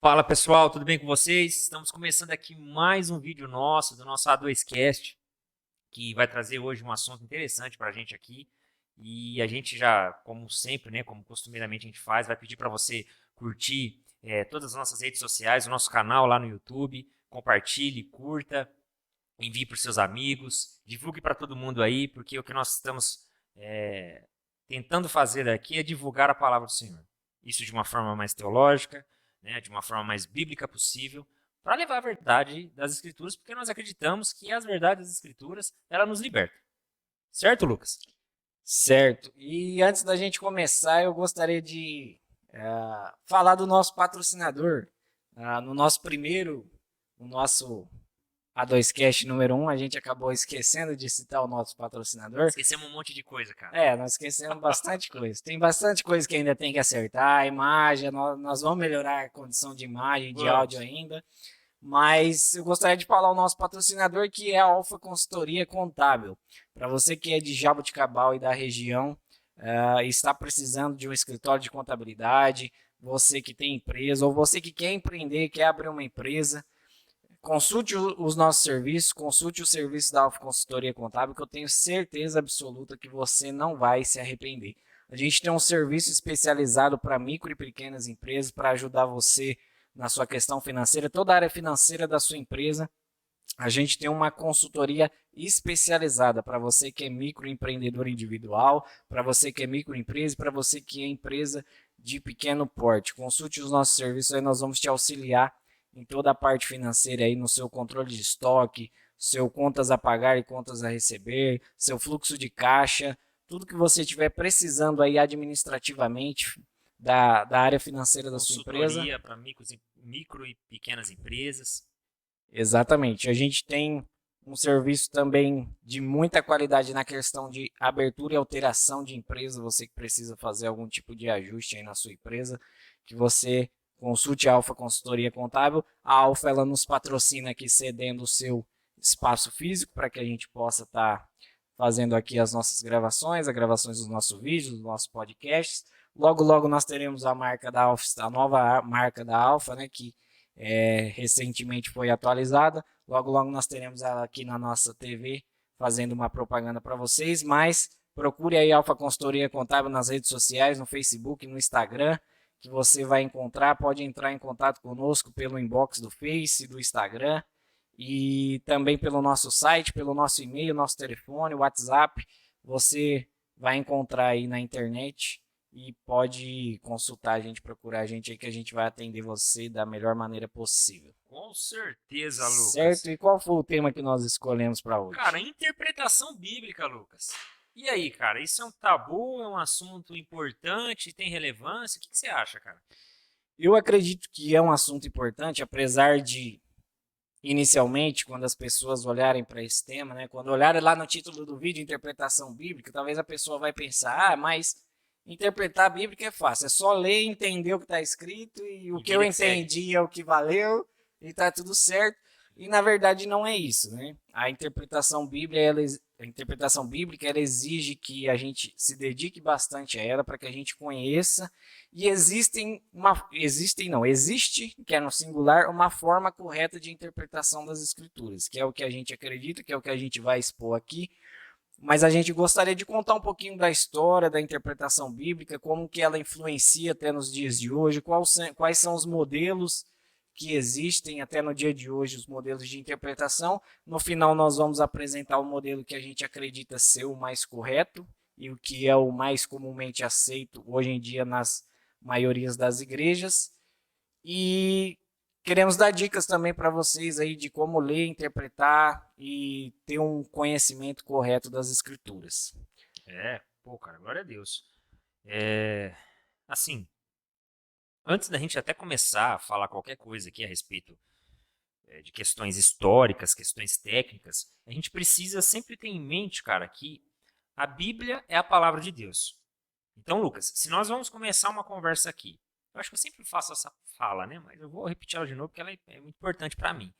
Fala pessoal, tudo bem com vocês? Estamos começando aqui mais um vídeo nosso, do nosso A2Cast, que vai trazer hoje um assunto interessante para a gente aqui. E a gente já, como sempre, né, como costumeiramente a gente faz, vai pedir para você curtir todas as nossas redes sociais, o nosso canal lá no YouTube, compartilhe, curta, envie para os seus amigos, divulgue para todo mundo aí, porque o que nós estamos é, tentando fazer aqui é divulgar a palavra do Senhor. Isso de uma forma mais teológica, né, de uma forma mais bíblica possível, para levar a verdade das Escrituras, porque nós acreditamos que as verdades das Escrituras, ela nos libertam. Certo, Lucas? Certo. E antes da gente começar, eu gostaria de falar do nosso patrocinador. No nosso primeiro, no nosso A2Cast número um, a gente acabou esquecendo de citar o nosso patrocinador. Esquecemos um monte de coisa, cara. Nós esquecemos bastante coisa. Tem bastante coisa que ainda tem que acertar. A imagem, nós vamos melhorar a condição de imagem, de áudio Vamos. ainda. Mas eu gostaria de falar o nosso patrocinador, que é a Alfa Consultoria Contábil. Para você que é de Jaboticabal e da região, e está precisando de um escritório de contabilidade, você que tem empresa, ou você que quer empreender, quer abrir uma empresa, consulte os nossos serviços, consulte o serviço da Alfa Consultoria Contábil, que eu tenho certeza absoluta que você não vai se arrepender. A gente tem um serviço especializado para micro e pequenas empresas, para ajudar você na sua questão financeira, toda a área financeira da sua empresa. A gente tem uma consultoria especializada para você que é microempreendedor individual, para você que é microempresa e para você que é empresa de pequeno porte. Consulte os nossos serviços, aí nós vamos te auxiliar em toda a parte financeira aí, no seu controle de estoque, seu contas a pagar e contas a receber, seu fluxo de caixa, tudo que você estiver precisando aí administrativamente da área financeira da sua empresa. Consultoria para micro e pequenas empresas. Exatamente. A gente tem um serviço também de muita qualidade na questão de abertura e alteração de empresa. Você que precisa fazer algum tipo de ajuste aí na sua empresa, que você consulte a Alfa Consultoria Contábil. A Alfa ela nos patrocina aqui cedendo o seu espaço físico para que a gente possa estar fazendo aqui as nossas gravações, as gravações dos nossos vídeos, dos nossos podcasts. Logo, logo nós teremos a marca da Alfa, a nova marca da Alfa, né, que recentemente foi atualizada. Logo, logo nós teremos ela aqui na nossa TV fazendo uma propaganda para vocês, mas procure aí a Alfa Consultoria Contábil nas redes sociais, no Facebook, no Instagram, que você vai encontrar. Pode entrar em contato conosco pelo inbox do Face, do Instagram e também pelo nosso site, pelo nosso e-mail, nosso telefone, WhatsApp. Você vai encontrar aí na internet e pode consultar a gente, procurar a gente aí que a gente vai atender você da melhor maneira possível. Com certeza, Certo? Lucas. E qual foi o tema que nós escolhemos para Cara, hoje? interpretação bíblica, Lucas. E aí, cara, isso é um tabu, é um assunto importante, tem relevância? O que você acha, cara? Eu acredito que é um assunto importante, apesar de inicialmente, quando as pessoas olharem para esse tema, né, quando olharem lá no título do vídeo, interpretação bíblica, talvez a pessoa vai pensar, mas interpretar a Bíblia é fácil, é só ler e entender o que está escrito e o E que eu vida que segue. entendi é o que valeu e está tudo certo. E na verdade não é isso, né? A interpretação bíblica ela exige que a gente se dedique bastante a ela para que a gente conheça e existe, que é no singular, uma forma correta de interpretação das escrituras, que é o que a gente acredita, que é o que a gente vai expor aqui, mas a gente gostaria de contar um pouquinho da história, da interpretação bíblica, como que ela influencia até nos dias de hoje, quais são os modelos que existem até no dia de hoje, os modelos de interpretação. No final nós vamos apresentar o modelo que a gente acredita ser o mais correto e o que é o mais comumente aceito hoje em dia nas maiorias das igrejas. E queremos dar dicas também para vocês aí de como ler, interpretar e ter um conhecimento correto das escrituras. Pô, cara, glória a Deus. É, assim, antes da gente até começar a falar qualquer coisa aqui a respeito de questões históricas, questões técnicas, a gente precisa sempre ter em mente, cara, que a Bíblia é a palavra de Deus. Então, Lucas, se nós vamos começar uma conversa aqui, eu acho que eu sempre faço essa fala, né? Mas eu vou repetir ela de novo porque ela é muito importante para mim.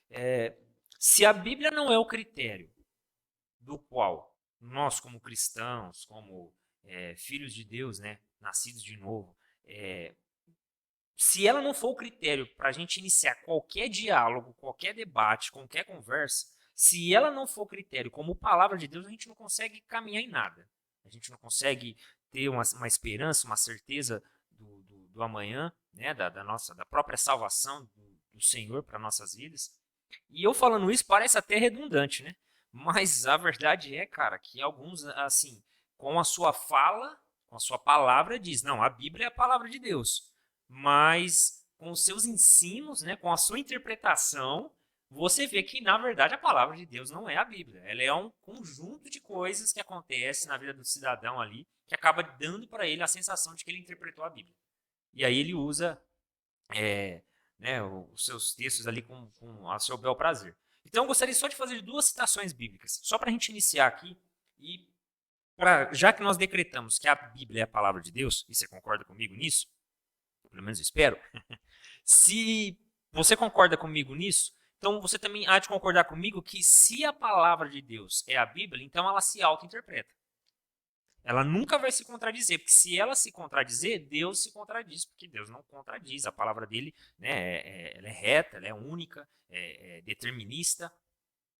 É, se a Bíblia não é o critério do qual nós, como cristãos, como filhos de Deus, né, nascidos de novo, se ela não for o critério para a gente iniciar qualquer diálogo, qualquer debate, qualquer conversa, se ela não for critério como palavra de Deus, a gente não consegue caminhar em nada. A gente não consegue ter uma esperança, uma certeza do amanhã, né, da própria salvação do Senhor para nossas vidas. E eu falando isso parece até redundante, né? Mas a verdade é, cara, que alguns, assim, com a sua fala, com a sua palavra, diz, não, a Bíblia é a palavra de Deus. Mas com os seus ensinos, né, com a sua interpretação, você vê que, na verdade, a palavra de Deus não é a Bíblia. Ela é um conjunto de coisas que acontecem na vida do cidadão ali, que acaba dando para ele a sensação de que ele interpretou a Bíblia. E aí ele usa né, os seus textos ali com a seu bel prazer. Então eu gostaria só de fazer duas citações bíblicas, só para a gente iniciar aqui, e já que nós decretamos que a Bíblia é a palavra de Deus, e você concorda comigo nisso, pelo menos eu espero, se você concorda comigo nisso, então você também há de concordar comigo que se a palavra de Deus é a Bíblia, então ela se auto-interpreta. Ela nunca vai se contradizer, porque se ela se contradizer, Deus se contradiz, porque Deus não contradiz. A palavra dele, né, ela é reta, ela é única, é determinista,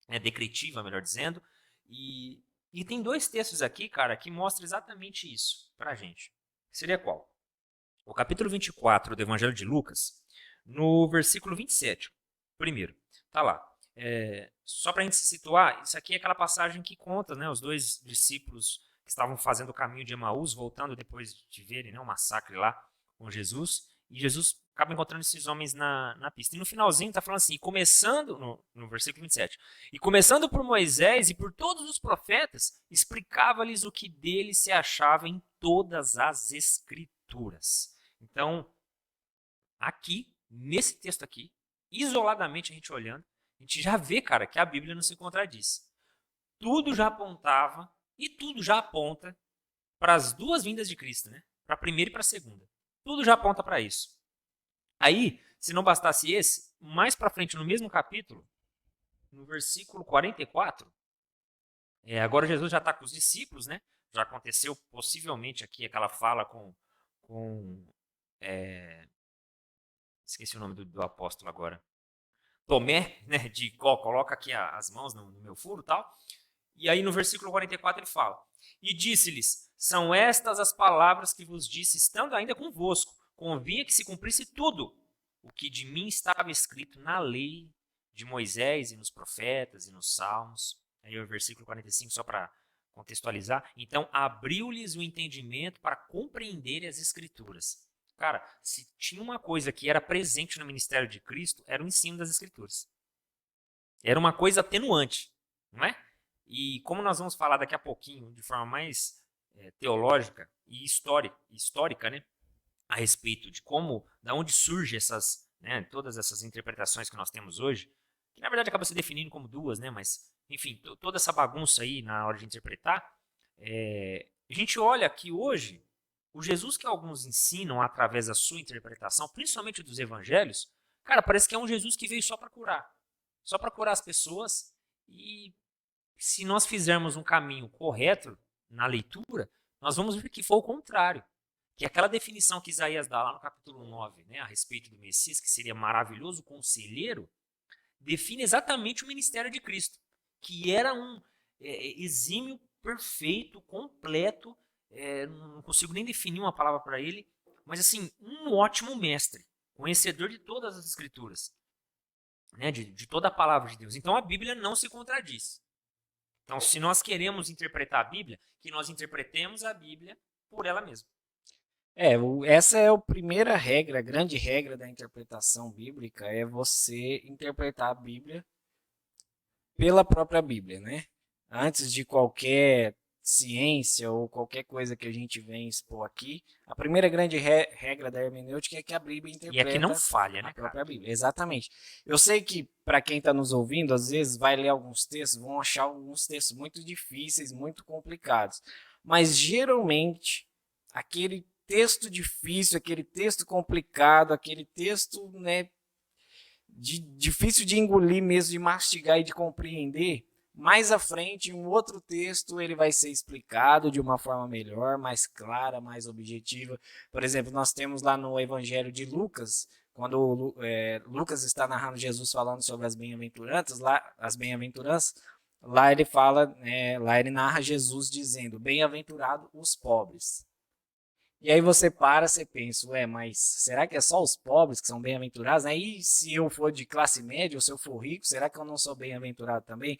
é decretiva, melhor dizendo. E tem dois textos aqui, cara, que mostram exatamente isso pra gente. Seria qual? O capítulo 24 do Evangelho de Lucas, no versículo 27. Primeiro, tá lá. Só para a gente se situar, isso aqui é aquela passagem que conta, né, os dois discípulos que estavam fazendo o caminho de Emaús, voltando depois de verem, né, o massacre lá com Jesus, e Jesus acaba encontrando esses homens na pista. E no finalzinho está falando assim, começando, no versículo 27, e começando por Moisés e por todos os profetas, explicava-lhes o que dele se achava em todas as escrituras. Então, aqui, nesse texto aqui, isoladamente a gente olhando, a gente já vê, cara, que a Bíblia não se contradiz. Tudo já apontava e tudo já aponta para as duas vindas de Cristo, né? Para a primeira e para a segunda. Tudo já aponta para isso. Aí, se não bastasse esse, mais para frente no mesmo capítulo, no versículo 44, agora Jesus já está com os discípulos, né? Já aconteceu possivelmente aqui aquela fala com esqueci o nome do apóstolo agora. Tomé, né? De coloca aqui as mãos no meu furo e tal. E aí no versículo 44 ele fala, e disse-lhes, são estas as palavras que vos disse, estando ainda convosco, convinha que se cumprisse tudo o que de mim estava escrito na lei de Moisés e nos profetas e nos salmos. Aí o versículo 45, só para contextualizar, então abriu-lhes o entendimento para compreenderem as escrituras. Cara, se tinha uma coisa que era presente no ministério de Cristo, era o ensino das escrituras. Era uma coisa atenuante, não é? E como nós vamos falar daqui a pouquinho, de forma mais teológica e histórica, né, a respeito de como, da onde surgem todas essas interpretações que nós temos hoje, que na verdade acaba se definindo como duas, né, mas, enfim, toda essa bagunça aí na hora de interpretar, a gente olha que hoje, o Jesus que alguns ensinam através da sua interpretação, principalmente dos evangelhos, cara, parece que é um Jesus que veio só para curar as pessoas. E se nós fizermos um caminho correto na leitura, nós vamos ver que foi o contrário. Que aquela definição que Isaías dá lá no capítulo 9, né, a respeito do Messias, que seria maravilhoso conselheiro, define exatamente o ministério de Cristo, que era um exímio, perfeito, completo, não consigo nem definir uma palavra para ele, mas assim, um ótimo mestre, conhecedor de todas as escrituras, né, de toda a palavra de Deus. Então a Bíblia não se contradiz. Então, se nós queremos interpretar a Bíblia, que nós interpretemos a Bíblia por ela mesma. Essa é a primeira regra, a grande regra da interpretação bíblica, é você interpretar a Bíblia pela própria Bíblia, né? Antes de qualquer ciência ou qualquer coisa que a gente vem expor aqui, a primeira grande regra da hermenêutica é que a Bíblia interpreta e é que não falha, né, a própria cara? Bíblia. Exatamente. Eu sei que para quem está nos ouvindo, às vezes vai ler alguns textos, vão achar alguns textos muito difíceis, muito complicados. Mas geralmente aquele texto difícil, aquele texto complicado, aquele texto, né, difícil de engolir mesmo, de mastigar e de compreender, Mais à frente, em um outro texto, ele vai ser explicado de uma forma melhor, mais clara, mais objetiva. Por exemplo, nós temos lá no Evangelho de Lucas, quando Lucas está narrando Jesus falando sobre as bem-aventuranças, lá ele fala, lá ele narra Jesus dizendo: bem-aventurado os pobres. E aí você para, você pensa, mas será que é só os pobres que são bem-aventurados? Aí se eu for de classe média ou se eu for rico, será que eu não sou bem-aventurado também?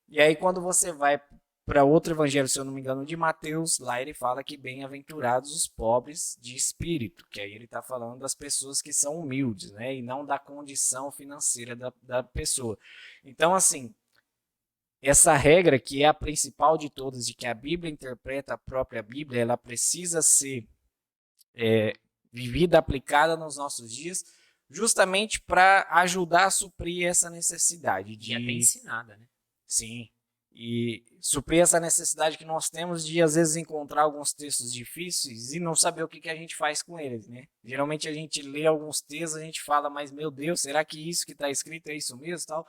E aí quando você vai para outro evangelho, se eu não me engano, de Mateus, lá ele fala que bem-aventurados os pobres de espírito, que aí ele está falando das pessoas que são humildes, né? E não da condição financeira da pessoa. Então, assim, essa regra, que é a principal de todas, de que a Bíblia interpreta a própria Bíblia, ela precisa ser vivida, aplicada nos nossos dias, justamente para ajudar a suprir essa necessidade E até ensinada, né? Sim, e suprir essa necessidade que nós temos de, às vezes, encontrar alguns textos difíceis e não saber o que a gente faz com eles, né? Geralmente a gente lê alguns textos, a gente fala, mas, meu Deus, será que isso que está escrito é isso mesmo, tal?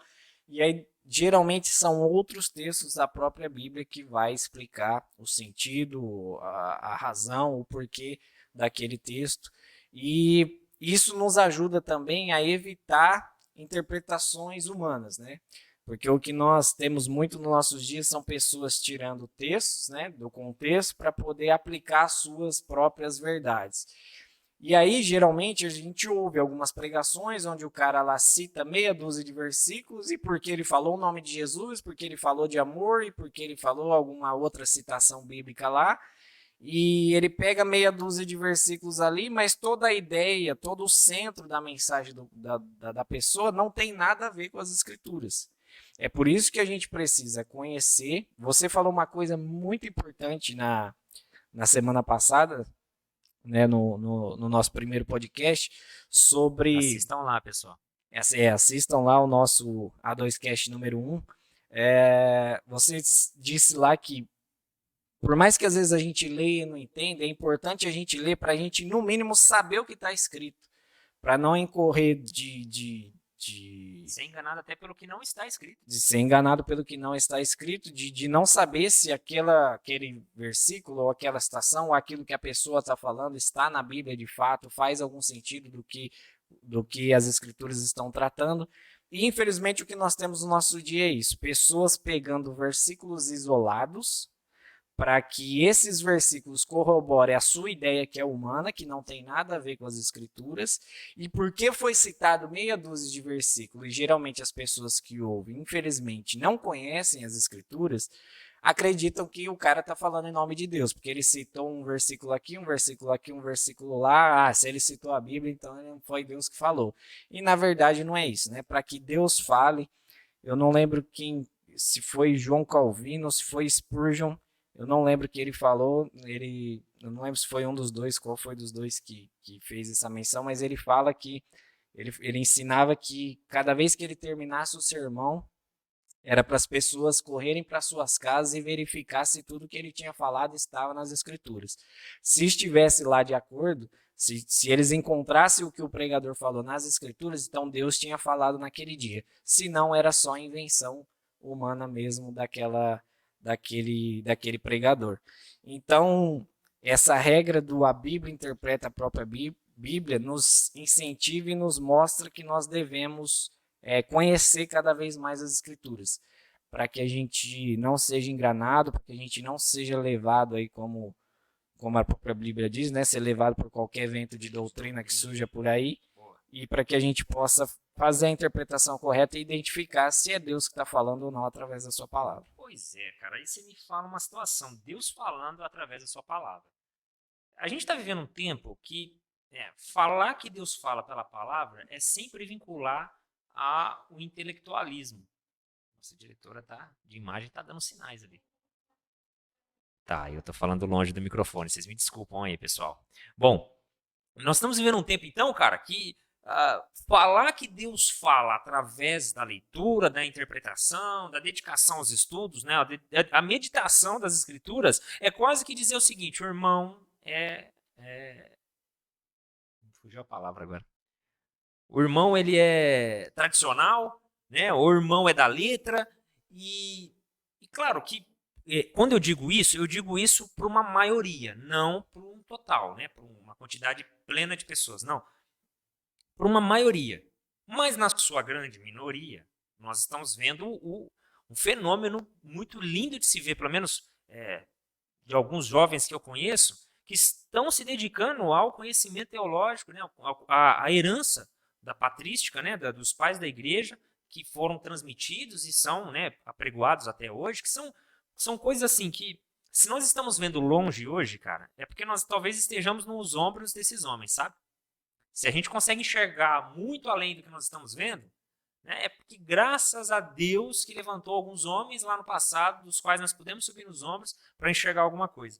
E aí, geralmente, são outros textos da própria Bíblia que vai explicar o sentido, a razão, o porquê daquele texto. E isso nos ajuda também a evitar interpretações humanas, né? Porque o que nós temos muito nos nossos dias são pessoas tirando textos, né, do contexto para poder aplicar suas próprias verdades. E aí, geralmente, a gente ouve algumas pregações onde o cara lá cita meia dúzia de versículos e porque ele falou o nome de Jesus, porque ele falou de amor e porque ele falou alguma outra citação bíblica lá, e ele pega meia dúzia de versículos ali, mas toda a ideia, todo o centro da mensagem da pessoa não tem nada a ver com as escrituras. É por isso que a gente precisa conhecer. Você falou uma coisa muito importante na semana passada, né, no nosso primeiro podcast, sobre. Assistam lá, pessoal. Assistam lá o nosso A2Cast número 1. Você disse lá que, por mais que às vezes a gente leia e não entenda, é importante a gente ler para a gente, no mínimo, saber o que está escrito. Para não incorrer de ser enganado até pelo que não está escrito. De ser enganado pelo que não está escrito, de não saber se aquele versículo ou aquela citação ou aquilo que a pessoa está falando está na Bíblia de fato, faz algum sentido do que as escrituras estão tratando. E infelizmente o que nós temos no nosso dia é isso: pessoas pegando versículos isolados para que esses versículos corroborem a sua ideia, que é humana, que não tem nada a ver com as escrituras. E porque foi citado meia dúzia de versículos, e geralmente as pessoas que ouvem, infelizmente, não conhecem as escrituras, acreditam que o cara está falando em nome de Deus, porque ele citou um versículo aqui, um versículo aqui, um versículo lá. Se ele citou a Bíblia, então não foi Deus que falou. E na verdade não é isso, né? Para que Deus fale, eu não lembro se foi João Calvino ou se foi Spurgeon. Eu não lembro que ele falou, eu não lembro se foi um dos dois, qual foi dos dois que fez essa menção, mas ele fala que ele ensinava que cada vez que ele terminasse o sermão, era para as pessoas correrem para suas casas e verificar se tudo que ele tinha falado estava nas escrituras. Se estivesse lá de acordo, se eles encontrassem o que o pregador falou nas escrituras, então Deus tinha falado naquele dia. Se não, era só invenção humana mesmo daquele pregador. Então, essa regra do a Bíblia interpreta a própria Bíblia nos incentiva e nos mostra que nós devemos conhecer cada vez mais as Escrituras, para que a gente não seja enganado, para que a gente não seja levado aí como a própria Bíblia diz, né, ser levado por qualquer vento de doutrina que surja por aí, e para que a gente possa fazer a interpretação correta e identificar se é Deus que está falando ou não através da sua palavra. Pois é, cara, aí você me fala uma situação, Deus falando através da sua palavra. A gente está vivendo um tempo que falar que Deus fala pela palavra é sempre vincular ao intelectualismo. Nossa diretora de imagem está dando sinais ali. Tá, eu tô falando longe do microfone, vocês me desculpam aí, pessoal. Bom, nós estamos vivendo um tempo então, cara, que falar que Deus fala através da leitura, da interpretação, da dedicação aos estudos, né, a meditação das escrituras, é quase que dizer o seguinte: o irmão fugiu a palavra agora. O irmão, ele é tradicional, né, o irmão é da letra, e claro que quando eu digo isso para uma maioria, não para um total, né? Para uma quantidade plena de pessoas, não. Para uma maioria. Mas na sua grande minoria, nós estamos vendo um fenômeno muito lindo de se ver, pelo menos de alguns jovens que eu conheço, que estão se dedicando ao conhecimento teológico, né, à herança da patrística, né, dos pais da igreja, que foram transmitidos e são, né, apregoados até hoje, que são coisas assim que, se nós estamos vendo longe hoje, cara, é porque nós talvez estejamos nos ombros desses homens, sabe? Se a gente consegue enxergar muito além do que nós estamos vendo, né, é porque graças a Deus que levantou alguns homens lá no passado, dos quais nós podemos subir nos ombros para enxergar alguma coisa.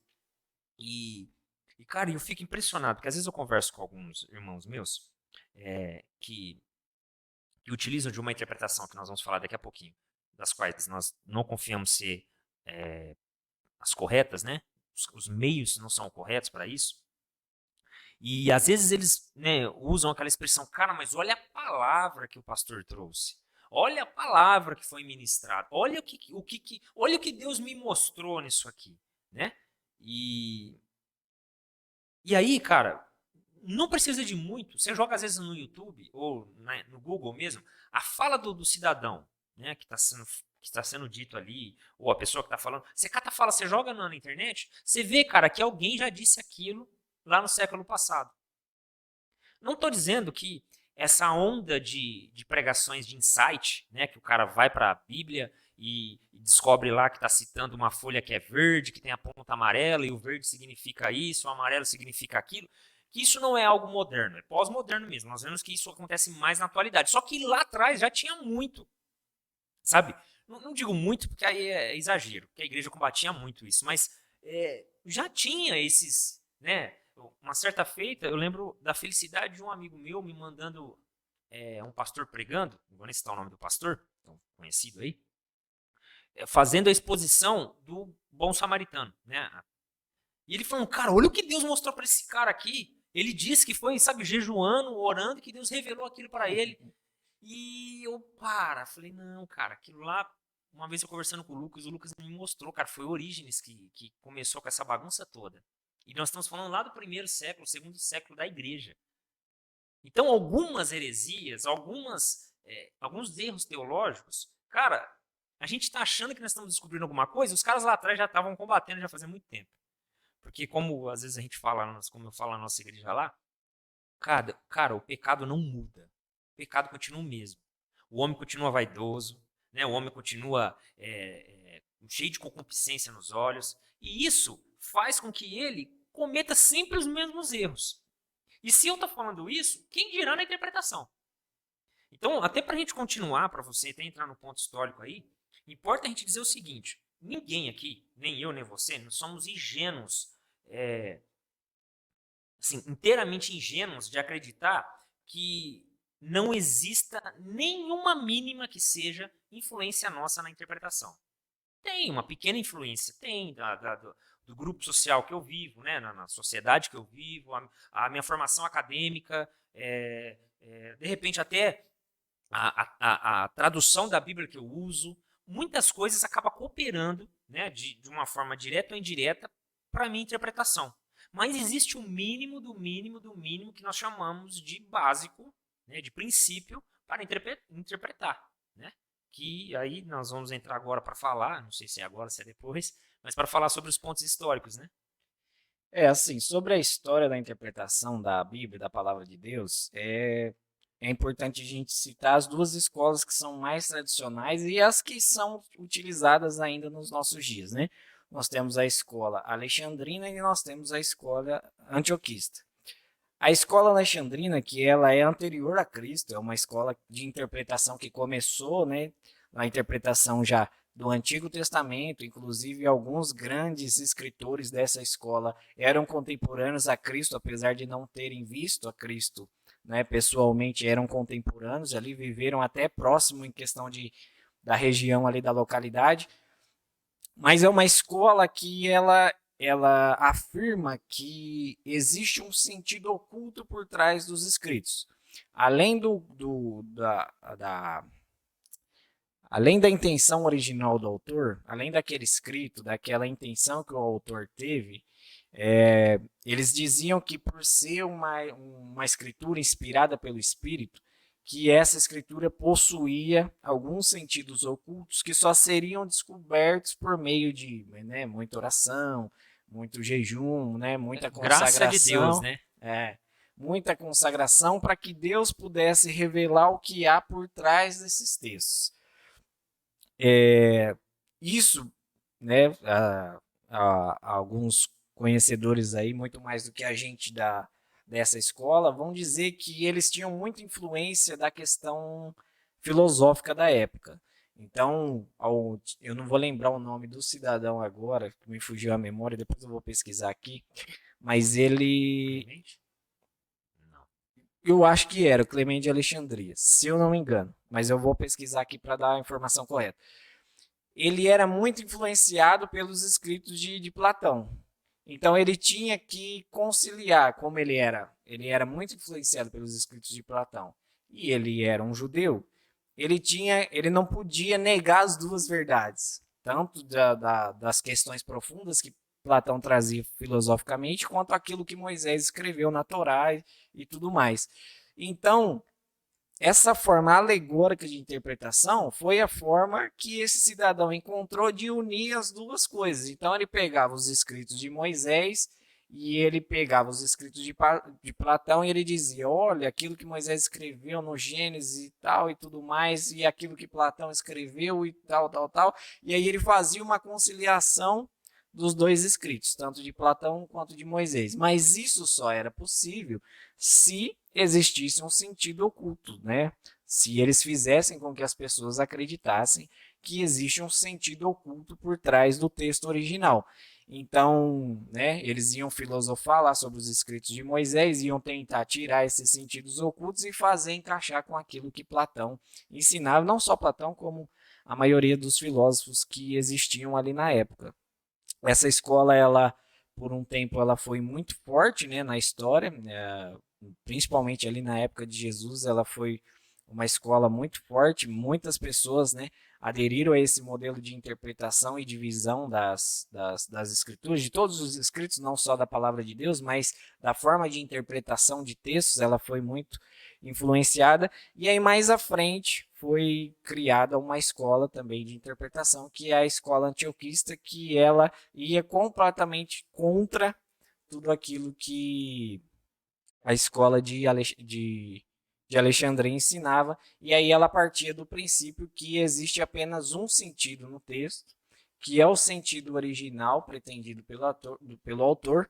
E, cara, eu fico impressionado, porque às vezes eu converso com alguns irmãos meus que utilizam de uma interpretação que nós vamos falar daqui a pouquinho, das quais nós não confiamos ser as corretas, né? Os meios não são corretos para isso. E às vezes eles, né, usam aquela expressão, cara, mas olha a palavra que o pastor trouxe. Olha a palavra que foi ministrada. Olha olha o que Deus me mostrou nisso aqui, né? E aí, cara, não precisa de muito. Você joga às vezes no YouTube ou no Google mesmo a fala do cidadão, né, que está sendo dito ali, ou a pessoa que está falando. Você cata a fala, você joga na internet, você vê, cara, que alguém já disse aquilo lá no século passado. Não estou dizendo que essa onda de pregações de insight, né, que o cara vai para a Bíblia e descobre lá que está citando uma folha que é verde, que tem a ponta amarela, e o verde significa isso, o amarelo significa aquilo, que isso não é algo moderno, é pós-moderno mesmo. Nós vemos que isso acontece mais na atualidade. Só que lá atrás já tinha muito, sabe? Não digo muito porque aí é exagero, porque a igreja combatia muito isso, mas já tinha esses, né? Uma certa feita, eu lembro da felicidade de um amigo meu me mandando um pastor pregando, não vou nem citar o nome do pastor, tão conhecido aí, fazendo a exposição do Bom Samaritano, né? E ele falou, cara, olha o que Deus mostrou para esse cara aqui. Ele disse que foi, sabe, jejuando, orando, que Deus revelou aquilo para ele. E eu, falei, não, cara, aquilo lá, uma vez eu conversando com o Lucas me mostrou, cara, foi Orígenes que começou com essa bagunça toda. E nós estamos falando lá do primeiro século, segundo século da igreja. Então, algumas heresias, alguns erros teológicos, cara, a gente está achando que nós estamos descobrindo alguma coisa, os caras lá atrás já estavam combatendo já fazia muito tempo. Porque como às vezes a gente fala, como eu falo na nossa igreja lá, cara, o pecado não muda. O pecado continua o mesmo. O homem continua vaidoso, né? O homem continua cheio de concupiscência nos olhos. E isso faz com que ele cometa sempre os mesmos erros. E se eu estou falando isso, quem dirá na interpretação? Então, até para a gente continuar, para você até entrar no ponto histórico aí, importa a gente dizer o seguinte: ninguém aqui, nem eu nem você, nós somos ingênuos, assim, inteiramente ingênuos de acreditar que não exista nenhuma mínima que seja influência nossa na interpretação. Tem uma pequena influência, tem do grupo social que eu vivo, né, na sociedade que eu vivo, a minha formação acadêmica, de repente até a tradução da Bíblia que eu uso, muitas coisas acabam cooperando, né, de uma forma direta ou indireta para a minha interpretação. Mas existe um mínimo do mínimo do mínimo que nós chamamos de básico, né, de princípio para interpretar, né? Que aí nós vamos entrar agora para falar, não sei se é agora, se é depois, mas para falar sobre os pontos históricos, né? Assim, sobre a história da interpretação da Bíblia, da Palavra de Deus, é importante a gente citar as duas escolas que são mais tradicionais e as que são utilizadas ainda nos nossos dias, né? Nós temos a escola alexandrina e nós temos a escola antioquista. A escola alexandrina, que ela é anterior a Cristo, é uma escola de interpretação que começou, né, na interpretação já do Antigo Testamento, inclusive alguns grandes escritores dessa escola eram contemporâneos a Cristo, apesar de não terem visto a Cristo, né, pessoalmente, eram contemporâneos, ali viveram até próximo em questão da região ali da localidade, mas é uma escola que ela afirma que existe um sentido oculto por trás dos escritos. Além além da intenção original do autor, além daquele escrito, daquela intenção que o autor teve, eles diziam que por ser uma escritura inspirada pelo Espírito, que essa escritura possuía alguns sentidos ocultos que só seriam descobertos por meio de, né, muita oração, muito jejum, né, muita Graça de Deus, consagração, né? muita consagração para que Deus pudesse revelar o que há por trás desses textos. Isso, né, alguns conhecedores aí, muito mais do que a gente dessa escola, vão dizer que eles tinham muita influência da questão filosófica da época. Então, eu não vou lembrar o nome do cidadão agora, que me fugiu a memória, depois eu vou pesquisar aqui, mas ele... Não. Eu acho que era o Clemente de Alexandria, se eu não me engano, mas eu vou pesquisar aqui para dar a informação correta. Ele era muito influenciado pelos escritos de Platão. Então ele tinha que conciliar, como ele era muito influenciado pelos escritos de Platão e ele era um judeu, ele não podia negar as duas verdades, tanto das questões profundas que Platão trazia filosoficamente, quanto aquilo que Moisés escreveu na Torá e tudo mais. Então, essa forma alegórica de interpretação foi a forma que esse cidadão encontrou de unir as duas coisas. Então ele pegava os escritos de Moisés e ele pegava os escritos de Platão e ele dizia, olha, aquilo que Moisés escreveu no Gênesis e tal e tudo mais, e aquilo que Platão escreveu e tal, tal, tal. E aí ele fazia uma conciliação dos dois escritos, tanto de Platão quanto de Moisés. Mas isso só era possível se existisse um sentido oculto, né? Se eles fizessem com que as pessoas acreditassem que existe um sentido oculto por trás do texto original. Então, né, eles iam filosofar lá sobre os escritos de Moisés, iam tentar tirar esses sentidos ocultos e fazer encaixar com aquilo que Platão ensinava, não só Platão, como a maioria dos filósofos que existiam ali na época. Essa escola, ela, por um tempo, ela foi muito forte, né, na história, principalmente ali na época de Jesus, ela foi uma escola muito forte, muitas pessoas, né, aderiram a esse modelo de interpretação e de visão das escrituras, de todos os escritos, não só da palavra de Deus, mas da forma de interpretação de textos, ela foi muito influenciada, e aí mais à frente foi criada uma escola também de interpretação, que é a escola antioquista, que ela ia completamente contra tudo aquilo que a escola de Alexandria ensinava, e aí ela partia do princípio que existe apenas um sentido no texto, que é o sentido original pretendido pelo autor,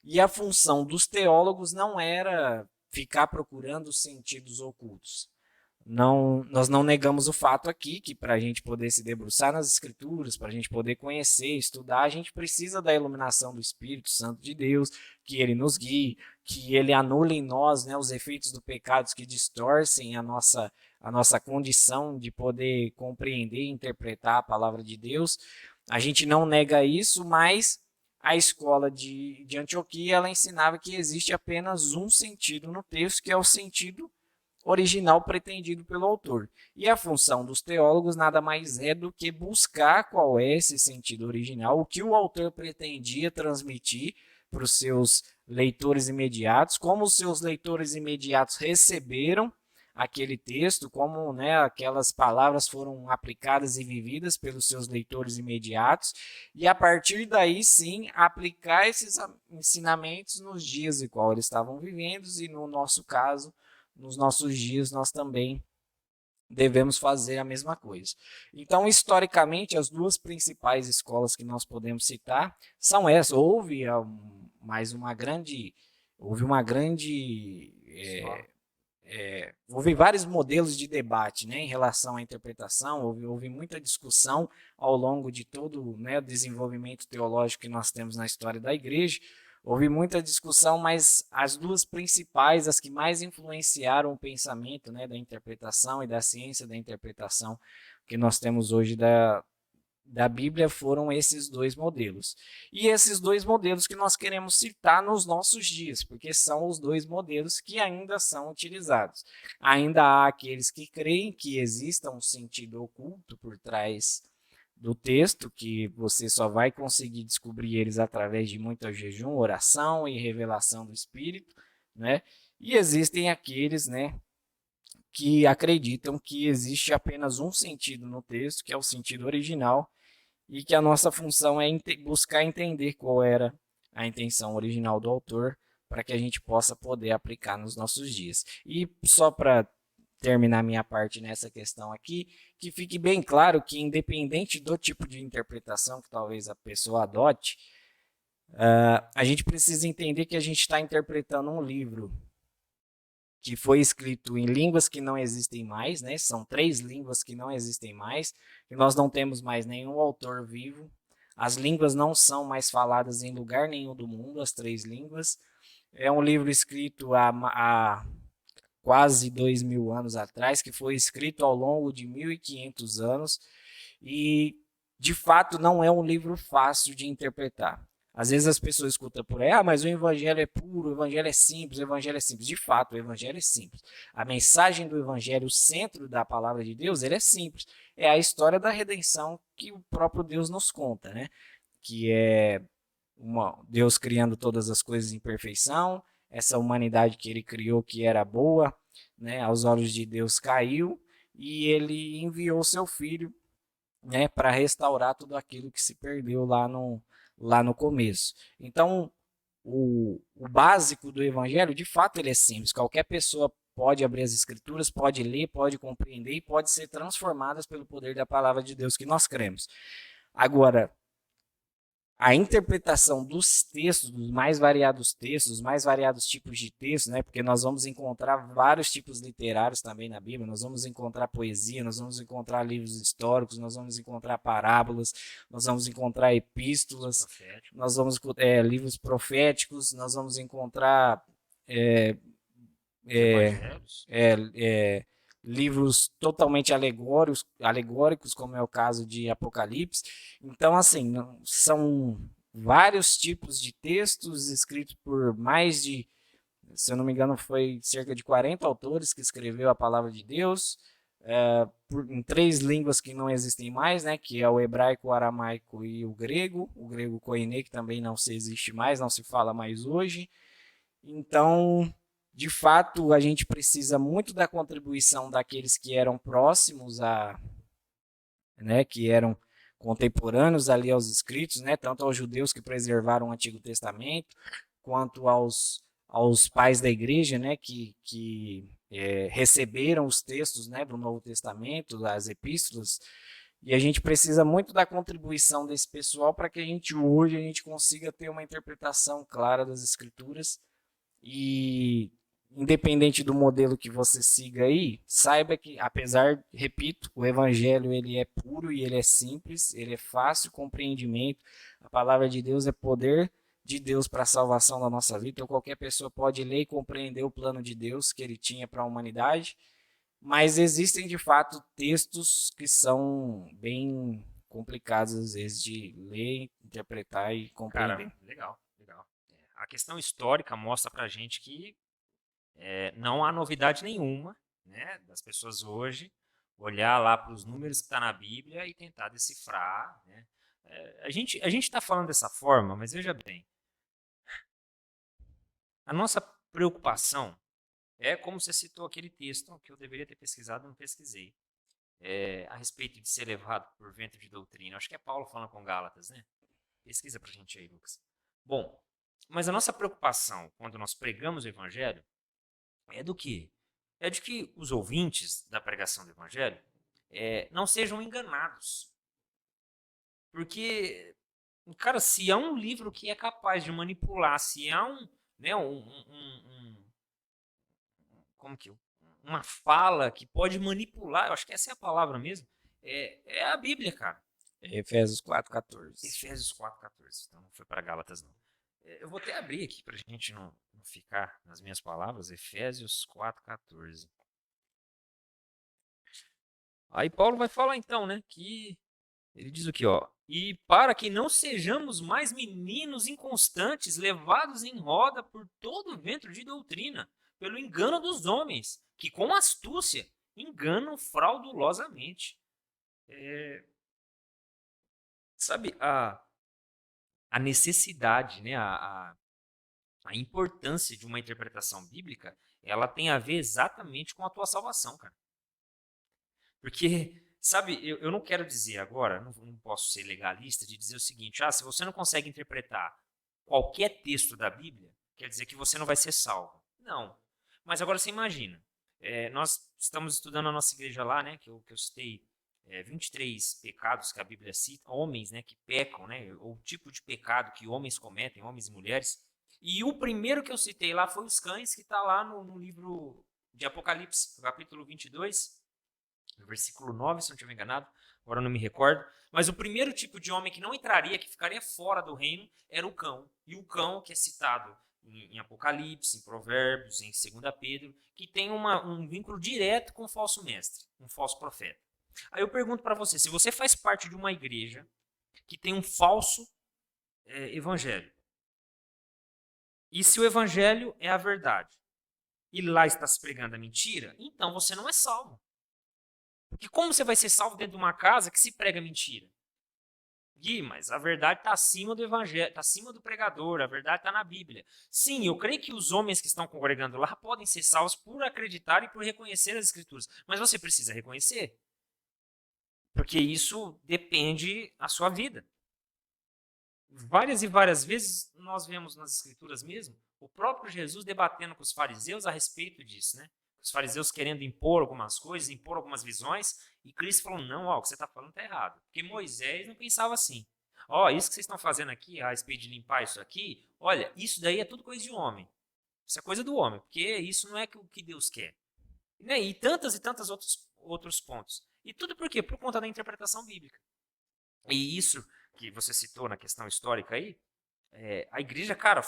e a função dos teólogos não era ficar procurando sentidos ocultos. Não, nós não negamos o fato aqui que para a gente poder se debruçar nas escrituras, para a gente poder conhecer, estudar, a gente precisa da iluminação do Espírito Santo de Deus, que ele nos guie, que ele anule em nós, né, os efeitos do pecado que distorcem a nossa condição de poder compreender e interpretar a palavra de Deus. A gente não nega isso, mas a escola de Antioquia, ela ensinava que existe apenas um sentido no texto, que é o sentido original pretendido pelo autor. E a função dos teólogos nada mais é do que buscar qual é esse sentido original, o que o autor pretendia transmitir para os seus leitores imediatos, como os seus leitores imediatos receberam aquele texto, como, né, aquelas palavras foram aplicadas e vividas pelos seus leitores imediatos, e a partir daí sim aplicar esses ensinamentos nos dias em qual eles estavam vivendo, e no nosso caso, nos nossos dias, nós também devemos fazer a mesma coisa. Então, historicamente, as duas principais escolas que nós podemos citar são essas. Houve vários modelos de debate, né, em relação à interpretação, houve muita discussão ao longo de todo, né, o desenvolvimento teológico que nós temos na história da igreja. Houve muita discussão, mas as duas principais, as que mais influenciaram o pensamento, né, da interpretação e da ciência da interpretação que nós temos hoje da Bíblia foram esses dois modelos. E esses dois modelos que nós queremos citar nos nossos dias, porque são os dois modelos que ainda são utilizados. Ainda há aqueles que creem que exista um sentido oculto por trás do texto, que você só vai conseguir descobrir eles através de muito jejum, oração e revelação do Espírito, né? E existem aqueles, né, que acreditam que existe apenas um sentido no texto, que é o sentido original, e que a nossa função é buscar entender qual era a intenção original do autor, para que a gente possa poder aplicar nos nossos dias. E só para terminar minha parte nessa questão aqui, que fique bem claro que, independente do tipo de interpretação que talvez a pessoa adote, a gente precisa entender que a gente está interpretando um livro que foi escrito em línguas que não existem mais, né? São 3 línguas que não existem mais, e nós não temos mais nenhum autor vivo. As línguas não são mais faladas em lugar nenhum do mundo, as 3 línguas. É um livro escrito há quase 2.000 anos atrás, que foi escrito ao longo de 1.500 anos, e de fato não é um livro fácil de interpretar. Às vezes as pessoas escutam por aí, mas o evangelho é puro, o evangelho é simples, o evangelho é simples. De fato, o evangelho é simples. A mensagem do evangelho, o centro da palavra de Deus, ele é simples. É a história da redenção que o próprio Deus nos conta, né? Que é Deus criando todas as coisas em perfeição, essa humanidade que ele criou que era boa, né, aos olhos de Deus caiu, e ele enviou seu filho, né, para restaurar tudo aquilo que se perdeu lá no começo. Então, o básico do evangelho, de fato, ele é simples. Qualquer pessoa pode abrir as escrituras, pode ler, pode compreender e pode ser transformada pelo poder da palavra de Deus que nós cremos. Agora, a interpretação dos textos, dos mais variados textos, dos mais variados tipos de textos, né? Porque nós vamos encontrar vários tipos literários também na Bíblia, nós vamos encontrar poesia, nós vamos encontrar livros históricos, nós vamos encontrar parábolas, nós vamos encontrar epístolas, nós vamos livros proféticos, nós vamos encontrar livros totalmente alegóricos, como é o caso de Apocalipse. Então, assim, são vários tipos de textos escritos por mais de, se eu não me engano, foi cerca de 40 autores que escreveu a palavra de Deus, em 3 línguas que não existem mais, né, que é o hebraico, o aramaico e o grego koiné, que também não se existe mais, não se fala mais hoje. Então, de fato, a gente precisa muito da contribuição daqueles que eram próximos né, que eram contemporâneos ali aos escritos, né, tanto aos judeus que preservaram o Antigo Testamento, quanto aos pais da igreja, né, que receberam os textos, né, do Novo Testamento, as epístolas. E a gente precisa muito da contribuição desse pessoal para que hoje a gente consiga ter uma interpretação clara das escrituras. E independente do modelo que você siga aí, saiba que, apesar, repito, o evangelho ele é puro e ele é simples, ele é fácil compreendimento. A palavra de Deus é poder de Deus para a salvação da nossa vida. Então qualquer pessoa pode ler e compreender o plano de Deus que ele tinha para a humanidade. Mas existem de fato textos que são bem complicados às vezes de ler, interpretar e compreender. Cara, legal. A questão histórica mostra pra gente que não há novidade nenhuma, né, das pessoas hoje olhar lá para os números que está na Bíblia e tentar decifrar, né? A gente está falando dessa forma, mas veja bem, a nossa preocupação é como você citou aquele texto que eu deveria ter pesquisado, não pesquisei, a respeito de ser levado por vento de doutrina. Acho que é Paulo falando com Gálatas, né? Pesquisa pra gente aí, Lucas. Bom, mas a nossa preocupação quando nós pregamos o Evangelho é do quê? É de que os ouvintes da pregação do Evangelho não sejam enganados. Porque, cara, se há um livro que é capaz de manipular, se há né, como que uma fala que pode manipular, eu acho que essa é a palavra mesmo, é a Bíblia, cara. Efésios 4,14. Efésios 4,14. Então não foi para Gálatas, não. Eu vou até abrir aqui para a gente não ficar nas minhas palavras. Efésios 4,14. Aí Paulo vai falar então, né, que Ele diz o que, ó? E para que não sejamos mais meninos inconstantes, levados em roda por todo o vento de doutrina, pelo engano dos homens, que com astúcia enganam fraudulosamente. Sabe, a necessidade, né, a importância de uma interpretação bíblica, ela tem a ver exatamente com a tua salvação, cara. Porque, sabe, eu não quero dizer agora, não posso ser legalista de dizer o seguinte: se você não consegue interpretar qualquer texto da Bíblia, quer dizer que você não vai ser salvo. Não. Mas agora você imagina, nós estamos estudando a nossa igreja lá, né, que eu citei 23 pecados que a Bíblia cita, homens, né, que pecam, né, ou tipo de pecado que homens cometem, homens e mulheres. E o primeiro que eu citei lá foi os cães, que está lá no livro de Apocalipse, no capítulo 22, no versículo 9, se não estiver enganado, agora eu não me recordo. Mas o primeiro tipo de homem que não entraria, que ficaria fora do reino, era o cão. E o cão, que é citado em Apocalipse, em Provérbios, em 2 Pedro, que tem um vínculo direto com o falso mestre, um falso profeta. Aí eu pergunto para você, se você faz parte de uma igreja que tem um falso evangelho, e se o evangelho é a verdade, e lá está se pregando a mentira, então você não é salvo. Porque como você vai ser salvo dentro de uma casa que se prega mentira? Gui, mas a verdade está acima do evangelho, está acima do pregador, a verdade está na Bíblia. Sim, eu creio que os homens que estão congregando lá podem ser salvos por acreditar e por reconhecer as Escrituras. Mas você precisa reconhecer, porque isso depende da sua vida. Várias e várias vezes nós vemos nas Escrituras mesmo o próprio Jesus debatendo com os fariseus a respeito disso, né? Os fariseus querendo impor algumas coisas, impor algumas visões, e Cristo falou: não, ó, o que você está falando está errado. Porque Moisés não pensava assim. Ó, isso que vocês estão fazendo aqui, a respeito de limpar isso aqui, olha, isso daí é tudo coisa de homem. Isso é coisa do homem, porque isso não é o que Deus quer. Né? E tantas outros pontos. E tudo por quê? Por conta da interpretação bíblica. E isso que você citou na questão histórica aí, a igreja, cara,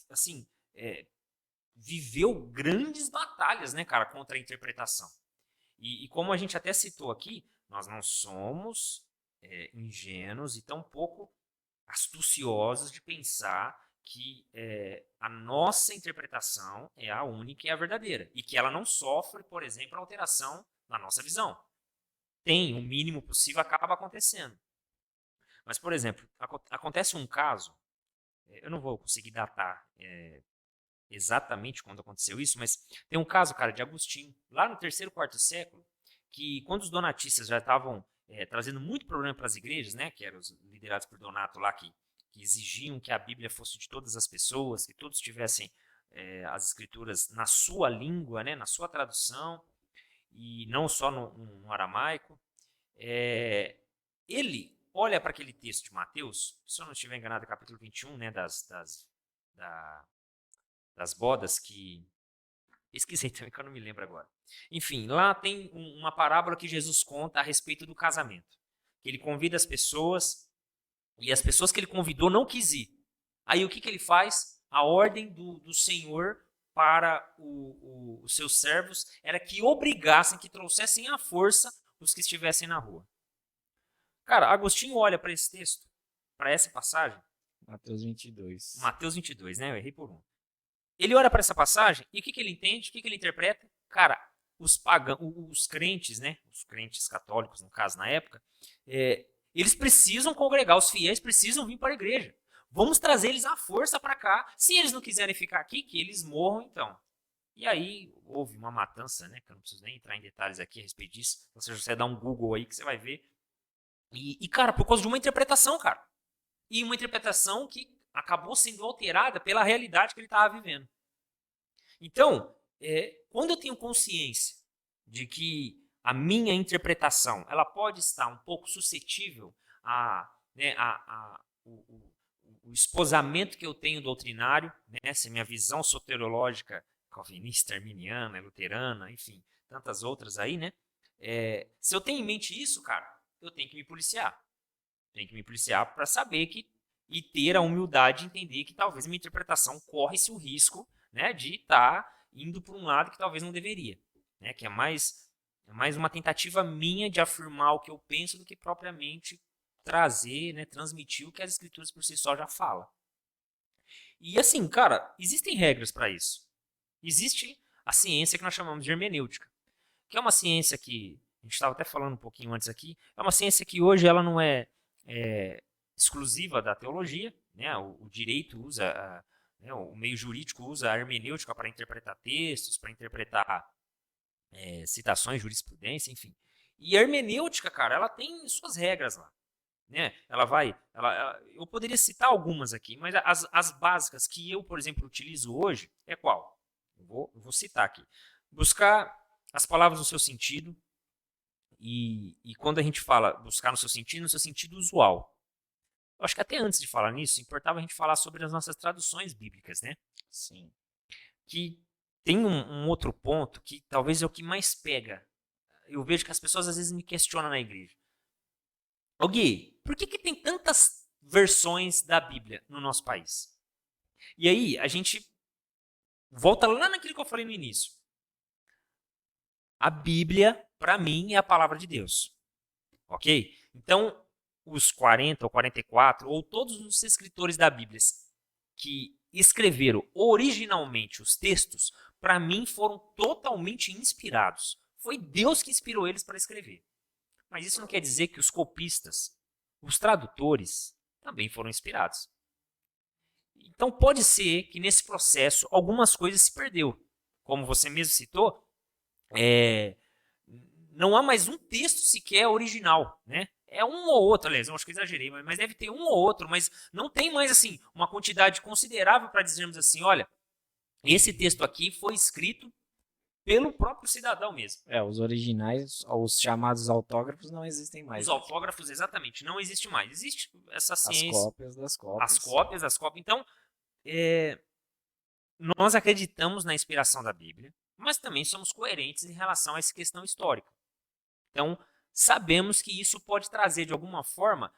assim, viveu grandes batalhas, né, cara, contra a interpretação. E como a gente até citou aqui, nós não somos ingênuos e tampouco astuciosos de pensar que a nossa interpretação é a única e a verdadeira. E que ela não sofre, por exemplo, alteração na nossa visão. Tem, o mínimo possível acaba acontecendo. Mas, por exemplo, acontece um caso, eu não vou conseguir datar exatamente quando aconteceu isso, mas tem um caso, cara, de Agostinho, lá no terceiro, quarto século, que quando os donatistas já estavam trazendo muito problema para as igrejas, né, que eram os liderados por Donato lá, que exigiam que a Bíblia fosse de todas as pessoas, que todos tivessem as escrituras na sua língua, né, na sua tradução, e não só no aramaico. Ele olha para aquele texto de Mateus, se eu não estiver enganado, capítulo 21, né, das bodas que... Esqueci também que eu não me lembro agora. Enfim, lá tem uma parábola que Jesus conta a respeito do casamento. Que ele convida as pessoas e as pessoas que ele convidou não quis ir. Aí o que ele faz? A ordem do Senhor para os seus servos era que obrigassem, que trouxessem à força os que estivessem na rua. Cara, Agostinho olha para esse texto, para essa passagem. Mateus 22. Mateus 22, né? Eu errei por um. Ele olha para essa passagem e o que ele entende? O que ele interpreta? Cara, os pagãos, os crentes, né? Os crentes católicos, no caso, na época, eles precisam congregar, os fiéis precisam vir para a igreja. Vamos trazer eles à força para cá. Se eles não quiserem ficar aqui, que eles morram então. E aí houve uma matança, né? Que eu não preciso nem entrar em detalhes aqui a respeito disso. Ou seja, você dá um Google aí que você vai ver. E cara, por causa de uma interpretação, cara. E uma interpretação que acabou sendo alterada pela realidade que ele estava vivendo. Então, quando eu tenho consciência de que a minha interpretação ela pode estar um pouco suscetível o esposamento que eu tenho doutrinário, né, se minha visão soteriológica calvinista, arminiana, luterana, enfim, tantas outras aí, né? Se eu tenho em mente isso, cara, eu tenho que me policiar. Tenho que me policiar para saber e ter a humildade de entender que talvez minha interpretação corre-se o risco, né, de estar indo para um lado que talvez não deveria, né, que é mais uma tentativa minha de afirmar o que eu penso do que propriamente trazer, né, transmitir o que as escrituras por si só já falam. E assim, cara, existem regras para isso. Existe a ciência que nós chamamos de hermenêutica, que é uma ciência que, a gente estava até falando um pouquinho antes aqui, é uma ciência que hoje ela não é exclusiva da teologia, né? O direito usa, né, o meio jurídico usa a hermenêutica para interpretar textos, para interpretar citações, jurisprudência, enfim. E a hermenêutica, cara, ela tem suas regras lá. Né? Eu poderia citar algumas aqui, mas as básicas que eu, por exemplo, utilizo hoje é qual? Eu vou citar aqui. Buscar as palavras no seu sentido, e quando a gente fala buscar no seu sentido usual. Eu acho que até antes de falar nisso, importava a gente falar sobre as nossas traduções bíblicas, né? Sim. Que tem um outro ponto que talvez é o que mais pega. Eu vejo que as pessoas às vezes me questionam na igreja. Ô Gui, por que tem tantas versões da Bíblia no nosso país? E aí, a gente volta lá naquilo que eu falei no início. A Bíblia, para mim, é a palavra de Deus. Ok? Então, os 40 ou 44, ou todos os escritores da Bíblia que escreveram originalmente os textos, para mim foram totalmente inspirados. Foi Deus que inspirou eles para escrever. Mas isso não quer dizer que os copistas, os tradutores, também foram inspirados. Então pode ser que nesse processo algumas coisas se perdeu. Como você mesmo citou, não há mais um texto sequer original, né? É um ou outro, aliás, eu acho que eu exagerei, mas deve ter um ou outro, mas não tem mais assim uma quantidade considerável para dizermos assim, olha, esse texto aqui foi escrito pelo próprio cidadão mesmo. Os originais, os chamados autógrafos, não existem mais. Os autógrafos, exatamente, não existe mais. Existe essa ciência. As cópias das cópias. As cópias, as cópias. Então, nós acreditamos na inspiração da Bíblia, mas também somos coerentes em relação a essa questão histórica. Então, sabemos que isso pode trazer, de alguma forma,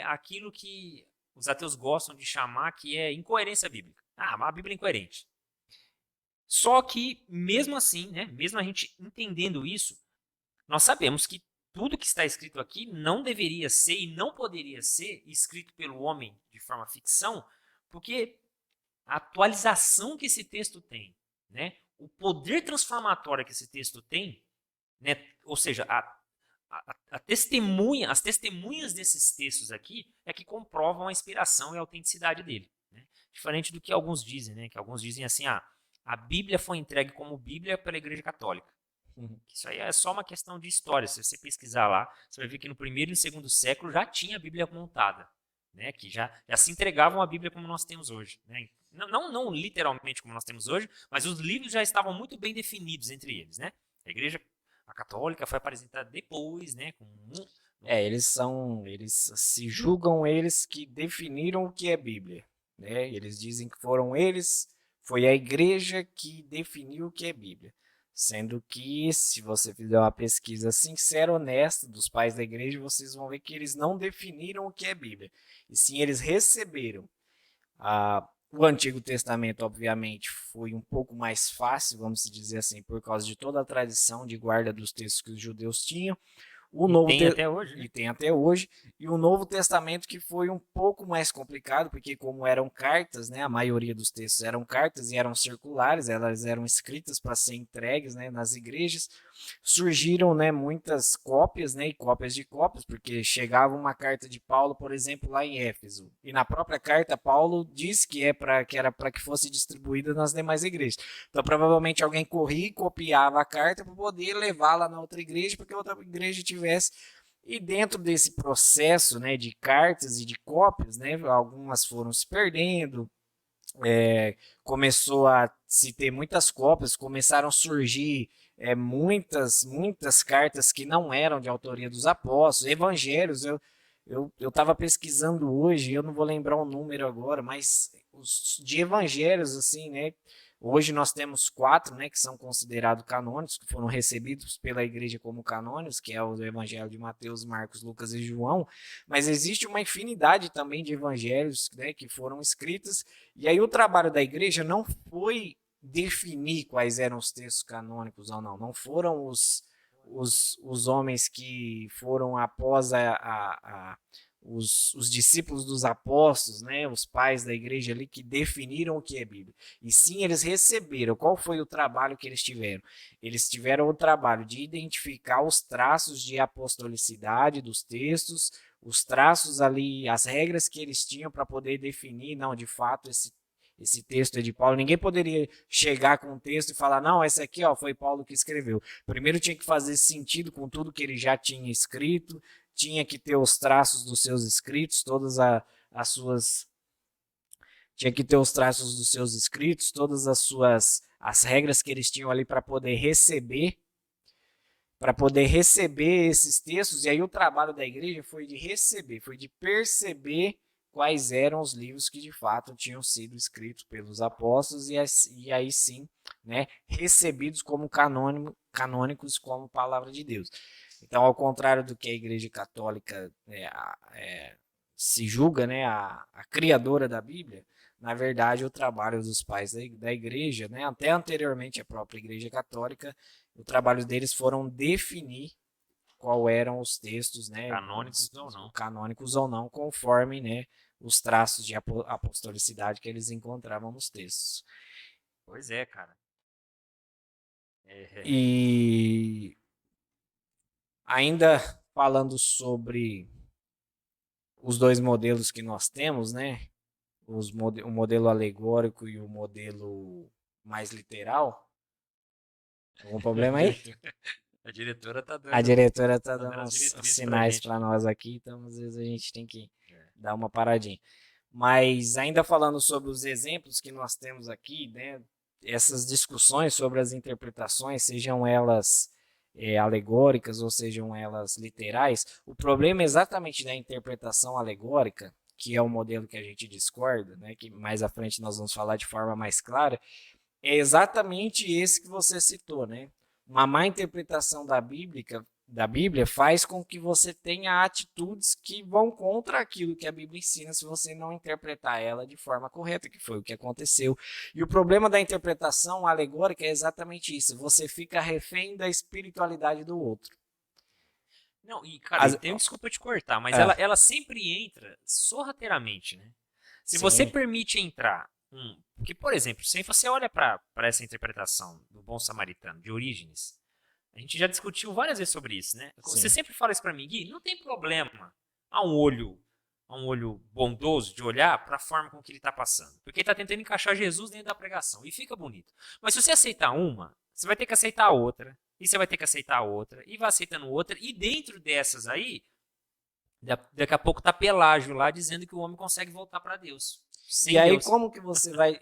aquilo que os ateus gostam de chamar que é incoerência bíblica. Ah, mas a Bíblia é incoerente. Só que, mesmo assim, né, mesmo a gente entendendo isso, nós sabemos que tudo que está escrito aqui não deveria ser e não poderia ser escrito pelo homem de forma ficção, porque a atualização que esse texto tem, né, o poder transformatório que esse texto tem, né, ou seja, as testemunhas desses textos aqui é que comprovam a inspiração e a autenticidade dele. Né? Diferente do que alguns dizem, né, que alguns dizem assim, a Bíblia foi entregue como Bíblia pela Igreja Católica. Isso aí é só uma questão de história. Se você pesquisar lá, você vai ver que no primeiro e no segundo século já tinha a Bíblia montada, né? Que já se entregavam a Bíblia como nós temos hoje. Né? Não literalmente como nós temos hoje, mas os livros já estavam muito bem definidos entre eles. Né? A católica foi apresentada depois, né? Eles se julgam eles que definiram o que é Bíblia. Né? Eles dizem que foi a igreja que definiu o que é Bíblia. Sendo que, se você fizer uma pesquisa sincera, honesta dos pais da igreja, vocês vão ver que eles não definiram o que é Bíblia. E sim, eles receberam. O Antigo Testamento, obviamente, foi um pouco mais fácil, vamos dizer assim, por causa de toda a tradição de guarda dos textos que os judeus tinham. Até hoje, né? E tem até hoje. E o Novo Testamento que foi um pouco mais complicado, porque como eram cartas, né, a maioria dos textos eram cartas e eram circulares, elas eram escritas para ser entregues, né, nas igrejas. Surgiram, né, muitas cópias, né, e cópias de cópias, porque chegava uma carta de Paulo, por exemplo, lá em Éfeso. E na própria carta, Paulo disse que era para que fosse distribuída nas demais igrejas. Então, provavelmente alguém corria e copiava a carta para poder levá-la na outra igreja, porque a outra igreja tivesse. E dentro desse processo, né, de cartas e de cópias, né, algumas foram se perdendo, começou a se ter muitas cópias, começaram a surgir muitas cartas que não eram de autoria dos apóstolos, evangelhos. Eu estava pesquisando hoje, eu não vou lembrar o número agora, mas de evangelhos, assim, né? Hoje nós temos 4, né, que são considerados canônicos, que foram recebidos pela igreja como canônicos, que é o Evangelho de Mateus, Marcos, Lucas e João, mas existe uma infinidade também de evangelhos, né, que foram escritos, e aí o trabalho da igreja não foi definir quais eram os textos canônicos ou não, não foram os homens que foram após os discípulos dos apóstolos, né, os pais da igreja ali que definiram o que é Bíblia. E sim, eles receberam. Qual foi o trabalho que eles tiveram? Eles tiveram o trabalho de identificar os traços de apostolicidade dos textos, os traços ali, as regras que eles tinham para poder definir, não, de fato, esse texto é de Paulo. Ninguém poderia chegar com um texto e falar, não, esse aqui ó, foi Paulo que escreveu. Primeiro tinha que fazer sentido com tudo que ele já tinha escrito, tinha que ter os traços dos seus escritos, as suas. Tinha que ter os traços dos seus escritos, todas as regras que eles tinham ali para poder receber esses textos. E aí o trabalho da igreja foi de receber, foi de perceber quais eram os livros que de fato tinham sido escritos pelos apóstolos e aí sim, né, recebidos como canônicos como palavra de Deus. Então, ao contrário do que a Igreja Católica se julga, né, a criadora da Bíblia, na verdade, o trabalho dos pais da Igreja, né, até anteriormente a própria Igreja Católica, o trabalho deles foram definir qual eram os textos, né, canônicos ou não, conforme, né, os traços de apostolicidade que eles encontravam nos textos. Pois é, cara. E ainda falando sobre os dois modelos que nós temos, né, o modelo alegórico e o modelo mais literal. Algum problema aí? A diretora tá A dando, diretora está tá dando dando as uns diretrizes sinais para nós aqui, então às vezes a gente tem que dar uma paradinha. Mas ainda falando sobre os exemplos que nós temos aqui, né, essas discussões sobre as interpretações, sejam elas alegóricas ou sejam elas literais, o problema exatamente da interpretação alegórica, que é o modelo que a gente discorda, né, que mais à frente nós vamos falar de forma mais clara, é exatamente esse que você citou, né? Uma má interpretação da Bíblia faz com que você tenha atitudes que vão contra aquilo que a Bíblia ensina se você não interpretar ela de forma correta, que foi o que aconteceu. E o problema da interpretação alegórica é exatamente isso. Você fica refém da espiritualidade do outro. Não, e cara, tenho desculpa te cortar, mas ela sempre entra sorrateiramente, né? Se você permite entrar, porque, por exemplo, se você olha para essa interpretação do bom samaritano, de Orígenes, a gente já discutiu várias vezes sobre isso, né? Sim. Você sempre fala isso para mim, Gui, não tem problema há um olho bondoso de olhar para a forma com que ele está passando, porque ele está tentando encaixar Jesus dentro da pregação e fica bonito. Mas se você aceitar uma, você vai ter que aceitar a outra, e você vai ter que aceitar a outra, e vai aceitando outra, e dentro dessas aí, daqui a pouco tá Pelágio lá dizendo que o homem consegue voltar para Deus. E aí, Deus. Como que você vai.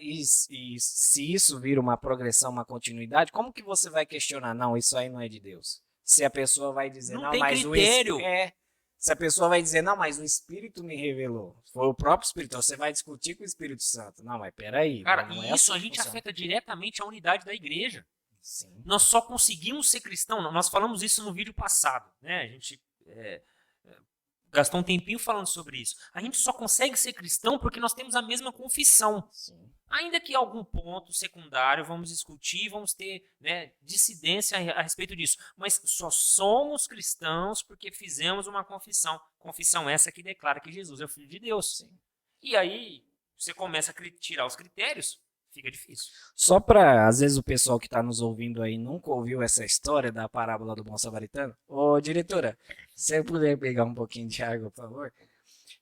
Se isso vira uma progressão, uma continuidade, como que você vai questionar? Não, isso aí não é de Deus. Se a pessoa vai dizer, não tem mas critério. Se a pessoa vai dizer, não, mas o Espírito me revelou. Foi o próprio Espírito. Então você vai discutir com o Espírito Santo. Não, mas peraí. Cara, não e isso assim a gente afeta diretamente a unidade da igreja. Sim. Nós só conseguimos ser cristão. Nós falamos isso no vídeo passado, né? A gente gastou um tempinho falando sobre isso. A gente só consegue ser cristão porque nós temos a mesma confissão. Sim. Ainda que em algum ponto secundário vamos discutir, vamos ter, né, dissidência a respeito disso. Mas só somos cristãos porque fizemos uma confissão. Confissão essa que declara que Jesus é o Filho de Deus. Sim. E aí você começa a tirar os critérios, fica difícil. Só para, às vezes, o pessoal que está nos ouvindo aí nunca ouviu essa história da parábola do bom samaritano. Ô, diretora, se você puder pegar um pouquinho de água, por favor.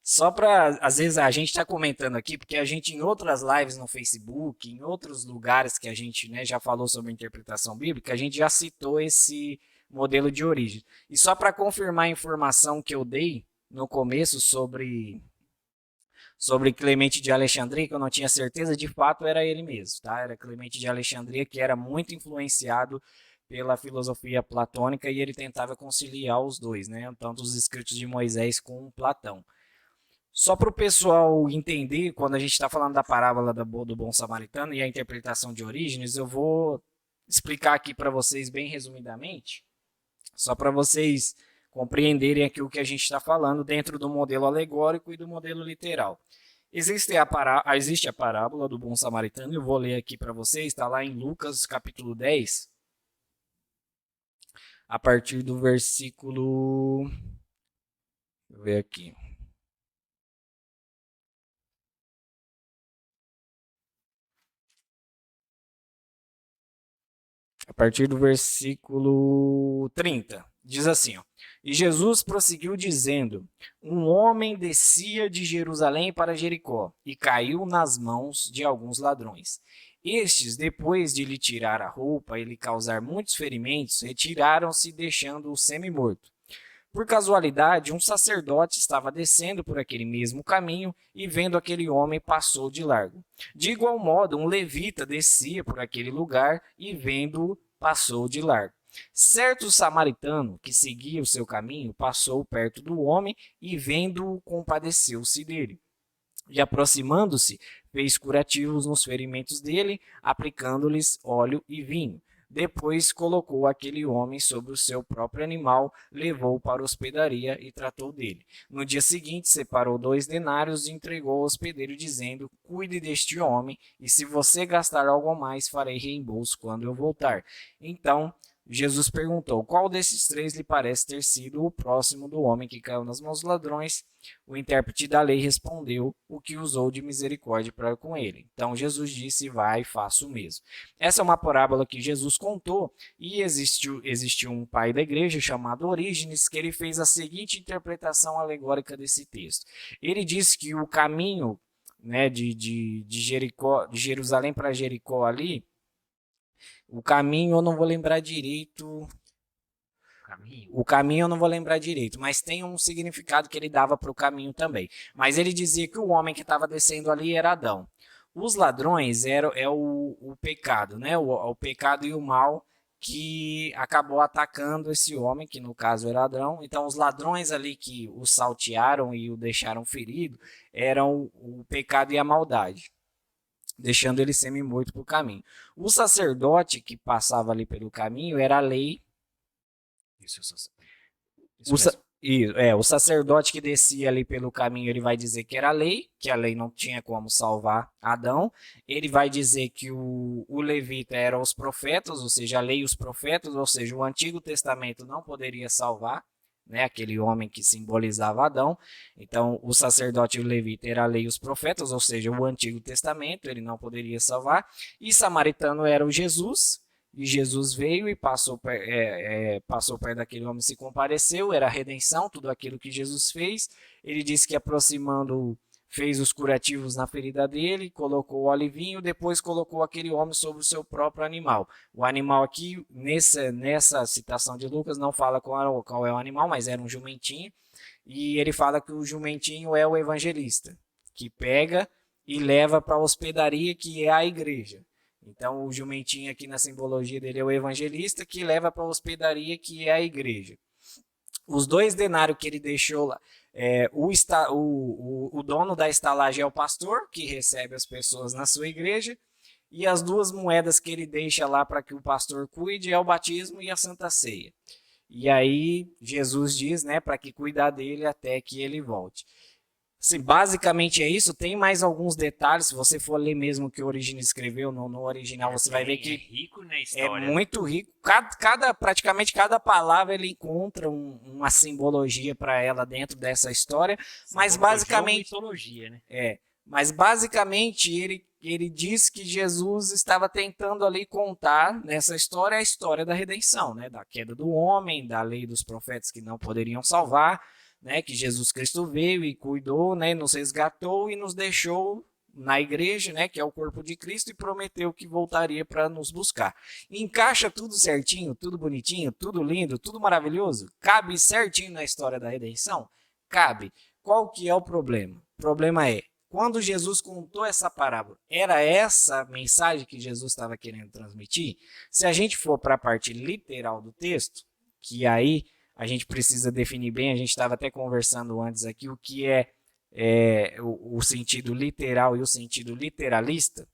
Só para, às vezes, a gente está comentando aqui, porque a gente, em outras lives no Facebook, em outros lugares que a gente, né, já falou sobre interpretação bíblica, a gente já citou esse modelo de origem. E só para confirmar a informação que eu dei no começo sobre Clemente de Alexandria, que eu não tinha certeza, de fato era ele mesmo, tá? Era Clemente de Alexandria, que era muito influenciado pela filosofia platônica e ele tentava conciliar os dois, né? Tanto os escritos de Moisés com Platão. Só para o pessoal entender, quando a gente está falando da parábola do bom samaritano e a interpretação de Orígenes, eu vou explicar aqui para vocês bem resumidamente, só para vocês compreenderem aquilo que a gente está falando dentro do modelo alegórico e do modelo literal. Existe a parábola do bom samaritano, eu vou ler aqui para vocês, está lá em Lucas capítulo 10, a partir do versículo... Deixa eu ver aqui. a partir do versículo 30. Diz assim, ó: E Jesus prosseguiu dizendo: Um homem descia de Jerusalém para Jericó e caiu nas mãos de alguns ladrões. Estes, depois de lhe tirar a roupa e lhe causar muitos ferimentos, retiraram-se, deixando-o semi-morto. Por casualidade, um sacerdote estava descendo por aquele mesmo caminho e, vendo aquele homem, passou de largo. De igual modo, um levita descia por aquele lugar e, vendo-o, passou de largo. Certo samaritano que seguia o seu caminho passou perto do homem e, vendo-o, compadeceu-se dele. E, aproximando-se, fez curativos nos ferimentos dele, aplicando-lhes óleo e vinho. Depois colocou aquele homem sobre o seu próprio animal, levou-o para a hospedaria e tratou dele. No dia seguinte, separou 2 denários e entregou ao hospedeiro, dizendo: Cuide deste homem, e se você gastar algo a mais, farei reembolso quando eu voltar. Então Jesus perguntou: Qual desses 3 lhe parece ter sido o próximo do homem que caiu nas mãos dos ladrões? O intérprete da lei respondeu: O que usou de misericórdia para com ele. Então Jesus disse: Vai e faça o mesmo. Essa é uma parábola que Jesus contou, e existiu um pai da igreja chamado Orígenes, que ele fez a seguinte interpretação alegórica desse texto. Ele disse que o caminho, né, de Jericó, de Jerusalém para Jericó ali, o caminho eu não vou lembrar direito. O caminho eu não vou lembrar direito, mas tem um significado que ele dava para o caminho também. Mas ele dizia que o homem que estava descendo ali era Adão. Os ladrões é o pecado, né? O pecado e o mal que acabou atacando esse homem, que no caso era Adão. Então, os ladrões ali que o saltearam e o deixaram ferido eram o pecado e a maldade, deixando ele semi-morto pelo caminho. O sacerdote que passava ali pelo caminho era a lei. O sacerdote que descia ali pelo caminho, ele vai dizer que era a lei, que a lei não tinha como salvar Adão. Ele vai dizer que o levita eram os profetas, ou seja, a lei e os profetas, ou seja, o Antigo Testamento não poderia salvar, né, aquele homem que simbolizava Adão. Então, o sacerdote e o levita era a lei e os profetas, ou seja, o Antigo Testamento, ele não poderia salvar. E samaritano era o Jesus. E Jesus veio e passou perto daquele homem, se compareceu, era a redenção, tudo aquilo que Jesus fez. Ele disse que aproximando, fez os curativos na ferida dele, colocou o óleo e vinho, depois colocou aquele homem sobre o seu próprio animal. O animal aqui, nessa citação de Lucas, não fala qual é o animal, mas era um jumentinho. E ele fala que o jumentinho é o evangelista, que pega e leva para a hospedaria, que é a igreja. Então, o jumentinho aqui na simbologia dele é o evangelista, que leva para a hospedaria, que é a igreja. Os 2 denários que ele deixou lá, o dono da estalagem é o pastor, que recebe as pessoas na sua igreja, e as 2 moedas que ele deixa lá para que o pastor cuide é o batismo e a Santa Ceia. E aí, Jesus diz, né, para que cuidar dele até que ele volte. Assim, basicamente é isso. Tem mais alguns detalhes. Se você for ler mesmo o que o Orígenes escreveu no original, você vai ver que é rico na história. É muito rico. Praticamente cada palavra ele encontra uma simbologia para ela dentro dessa história. Mas basicamente, mitologia, né? Mas basicamente ele diz que Jesus estava tentando ali contar nessa história a história da redenção, né? Da queda do homem, da lei dos profetas que não poderiam salvar, né, que Jesus Cristo veio e cuidou, né, nos resgatou e nos deixou na igreja, né, que é o corpo de Cristo, e prometeu que voltaria para nos buscar. Encaixa tudo certinho, tudo bonitinho, tudo lindo, tudo maravilhoso? Cabe certinho na história da redenção? Cabe. Qual que é o problema? O problema é, quando Jesus contou essa parábola, era essa mensagem que Jesus estava querendo transmitir? Se a gente for para a parte literal do texto, que aí a gente precisa definir bem, a gente estava até conversando antes aqui, o que é o sentido literal e o sentido literalista.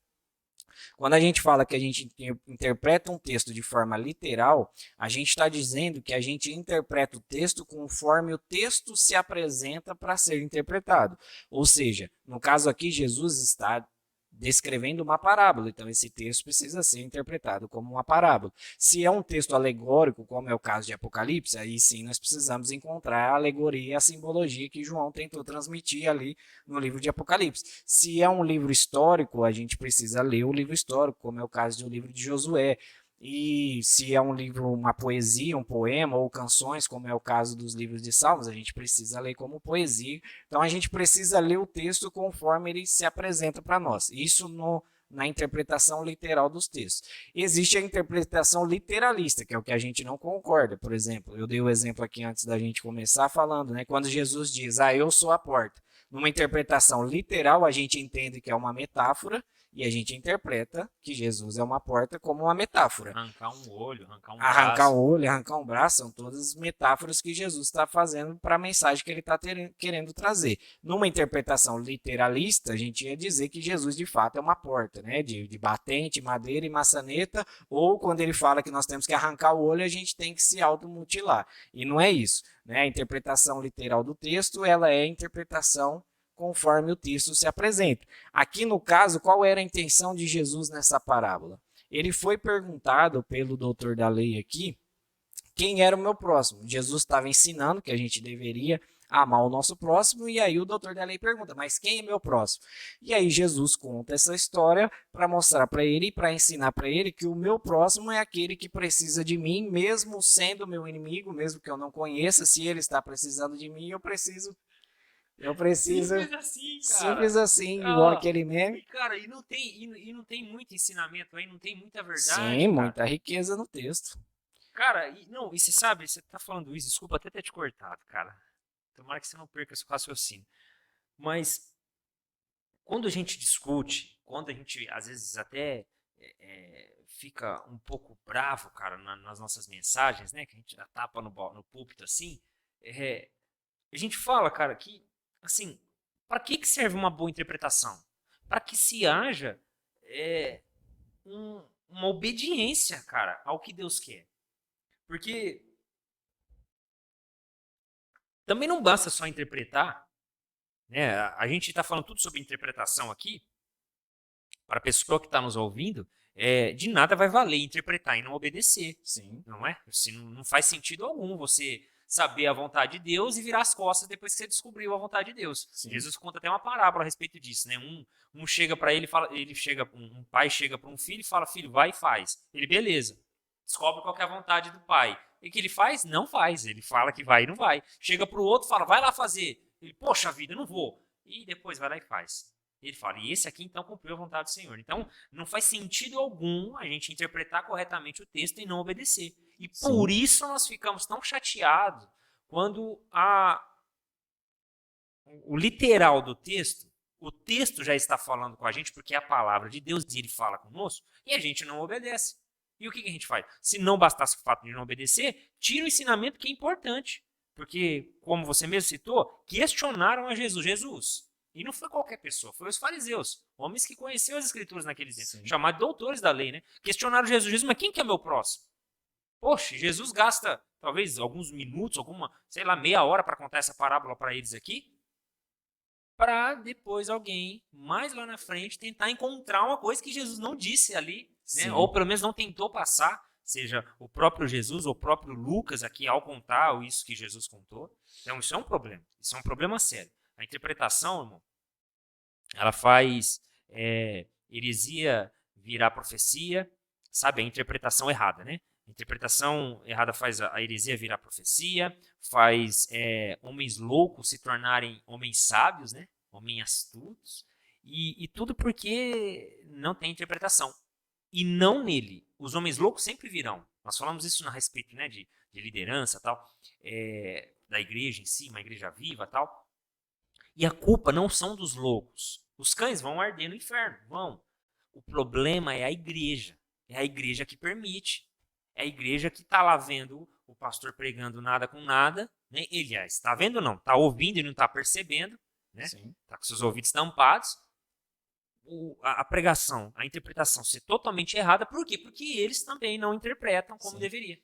Quando a gente fala que a gente interpreta um texto de forma literal, a gente está dizendo que a gente interpreta o texto conforme o texto se apresenta para ser interpretado. Ou seja, no caso aqui, Jesus está descrevendo uma parábola, então esse texto precisa ser interpretado como uma parábola. Se é um texto alegórico, como é o caso de Apocalipse, aí sim nós precisamos encontrar a alegoria e a simbologia que João tentou transmitir ali no livro de Apocalipse. Se é um livro histórico, a gente precisa ler o livro histórico, como é o caso do livro de Josué. E se é um livro, uma poesia, um poema ou canções, como é o caso dos livros de Salmos, a gente precisa ler como poesia. Então a gente precisa ler o texto conforme ele se apresenta para nós. Isso na interpretação literal dos textos. Existe a interpretação literalista, que é o que a gente não concorda. Por exemplo, eu dei o exemplo aqui antes da gente começar falando, né? Quando Jesus diz, eu sou a porta. Numa interpretação literal, a gente entende que é uma metáfora, e a gente interpreta que Jesus é uma porta como uma metáfora. Arrancar um olho, arrancar um Arrancar braço. um olho, arrancar um braço, são todas metáforas que Jesus está fazendo para a mensagem que ele está querendo trazer. Numa interpretação literalista, a gente ia dizer que Jesus de fato é uma porta, né? De batente, madeira e maçaneta, ou quando ele fala que nós temos que arrancar o olho, a gente tem que se automutilar. E não é isso, né? A interpretação literal do texto, ela é a interpretação conforme o texto se apresenta. Aqui no caso, qual era a intenção de Jesus nessa parábola? Ele foi perguntado pelo doutor da lei aqui quem era o meu próximo. Jesus estava ensinando que a gente deveria amar o nosso próximo, e aí o doutor da lei pergunta, mas quem é meu próximo? E aí Jesus conta essa história para mostrar para ele e para ensinar para ele que o meu próximo é aquele que precisa de mim, mesmo sendo meu inimigo, mesmo que eu não conheça, se ele está precisando de mim, eu preciso. Simples assim, cara. Simples assim, igual aquele meme. E, cara, e não tem muito ensinamento aí, não tem muita verdade. Sim, cara. Muita riqueza no texto. Cara, e você sabe, você tá falando isso, desculpa até ter te cortado, cara. Tomara que você não perca seu raciocínio. Mas, quando a gente discute, quando a gente, às vezes, até fica um pouco bravo, cara, nas nossas mensagens, né, que a gente dá tapa no púlpito assim, a gente fala, cara, que assim, para que serve uma boa interpretação? Para que se haja uma obediência, cara, ao que Deus quer. Porque também não basta só interpretar, né? A gente está falando tudo sobre interpretação aqui. Para a pessoa que está nos ouvindo, de nada vai valer interpretar e não obedecer. Sim. Não é? Assim, não faz sentido algum você saber a vontade de Deus e virar as costas depois que você descobriu a vontade de Deus. Sim. Jesus conta até uma parábola a respeito disso, né? Um chega para ele, um pai chega para um filho e fala, filho, vai e faz. Ele, beleza. Descobre qual que é a vontade do pai. E o que ele faz? Não faz. Ele fala que vai e não vai. Chega para o outro, fala, vai lá fazer. Ele, poxa vida, não vou. E depois vai lá e faz. Ele fala, e esse aqui então cumpriu a vontade do Senhor. Então, não faz sentido algum a gente interpretar corretamente o texto e não obedecer. E por isso nós ficamos tão chateados quando o literal do texto, o texto já está falando com a gente porque é a palavra de Deus e ele fala conosco, e a gente não obedece. E o que a gente faz? Se não bastasse o fato de não obedecer, tira o ensinamento que é importante. Porque, como você mesmo citou, questionaram a Jesus. Jesus, e não foi qualquer pessoa, foi os fariseus, homens que conheciam as escrituras naqueles dias, chamados doutores da lei, né? Questionaram Jesus, mas quem que é meu próximo? Poxa, Jesus gasta talvez alguns minutos, meia hora para contar essa parábola para eles aqui, para depois alguém, mais lá na frente, tentar encontrar uma coisa que Jesus não disse ali, né? Ou pelo menos não tentou passar, seja o próprio Jesus ou o próprio Lucas aqui ao contar isso que Jesus contou. Então isso é um problema, isso é um problema sério. A interpretação, irmão, ela faz heresia virar profecia, sabe? A interpretação errada, né? A interpretação errada faz a heresia virar profecia, faz homens loucos se tornarem homens sábios, né? Homens astutos, e tudo porque não tem interpretação. E não nele. Os homens loucos sempre virão. Nós falamos isso a respeito, né, de liderança, tal, da igreja em si, uma igreja viva, tal. E a culpa não são dos loucos. Os cães vão arder no inferno, vão. O problema é a igreja. É a igreja que permite. É a igreja que está lá vendo o pastor pregando nada com nada. Né? Ele está vendo não, está ouvindo e não está percebendo. Né? Está com seus ouvidos tampados. A pregação, a interpretação ser totalmente errada. Por quê? Porque eles também não interpretam como deveria.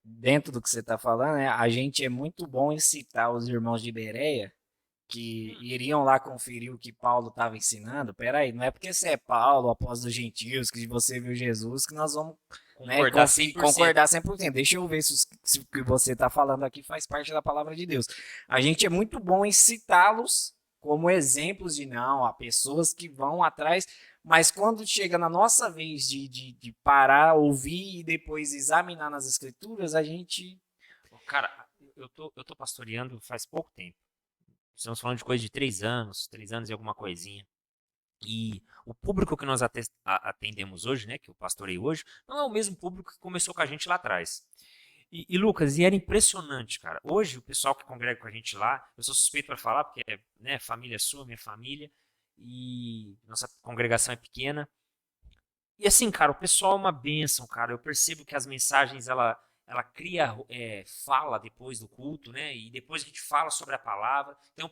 Dentro do que você está falando, né, a gente é muito bom em citar os irmãos de Bereia, que iriam lá conferir o que Paulo estava ensinando. Peraí, não é porque você é Paulo, apóstolo dos gentios, que você viu Jesus, que nós vamos concordar 100%. Deixa eu ver se o que você está falando aqui faz parte da palavra de Deus. A gente é muito bom em citá-los como exemplos de há pessoas que vão atrás, Mas quando chega na nossa vez de parar, ouvir e depois examinar nas escrituras, a gente... Cara, eu tô pastoreando faz pouco tempo. Estamos falando de coisa de 3 anos e alguma coisinha. E o público que nós atendemos hoje, né, que eu pastorei hoje, não é o mesmo público que começou com a gente lá atrás. Lucas, e era impressionante, cara. Hoje, o pessoal que congrega com a gente lá, eu sou suspeito para falar, porque é, né, família sua, minha família, e nossa congregação é pequena. E assim, cara, o pessoal é uma bênção, cara. Eu percebo que as mensagens, ela cria fala depois do culto, né? E depois a gente fala sobre a palavra. Então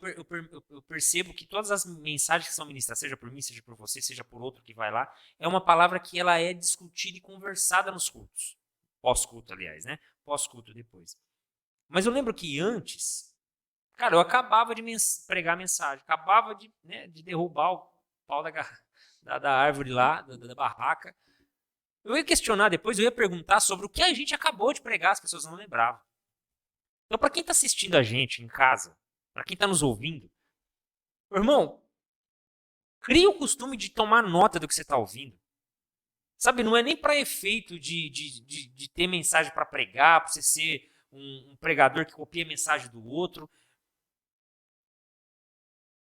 eu percebo que todas as mensagens que são ministradas, seja por mim, seja por você, seja por outro que vai lá, é uma palavra que ela é discutida e conversada nos cultos. Pós-culto, aliás, né? Pós-culto depois. Mas eu lembro que antes, cara, eu acabava de pregar a mensagem, acabava de derrubar o pau da árvore lá, da barraca. Eu ia questionar depois, eu ia perguntar sobre o que a gente acabou de pregar, as pessoas não lembravam. Então, para quem está assistindo a gente em casa, para quem está nos ouvindo, irmão, cria o costume de tomar nota do que você está ouvindo. Sabe, não é nem para efeito de ter mensagem para pregar, para você ser um pregador que copia a mensagem do outro.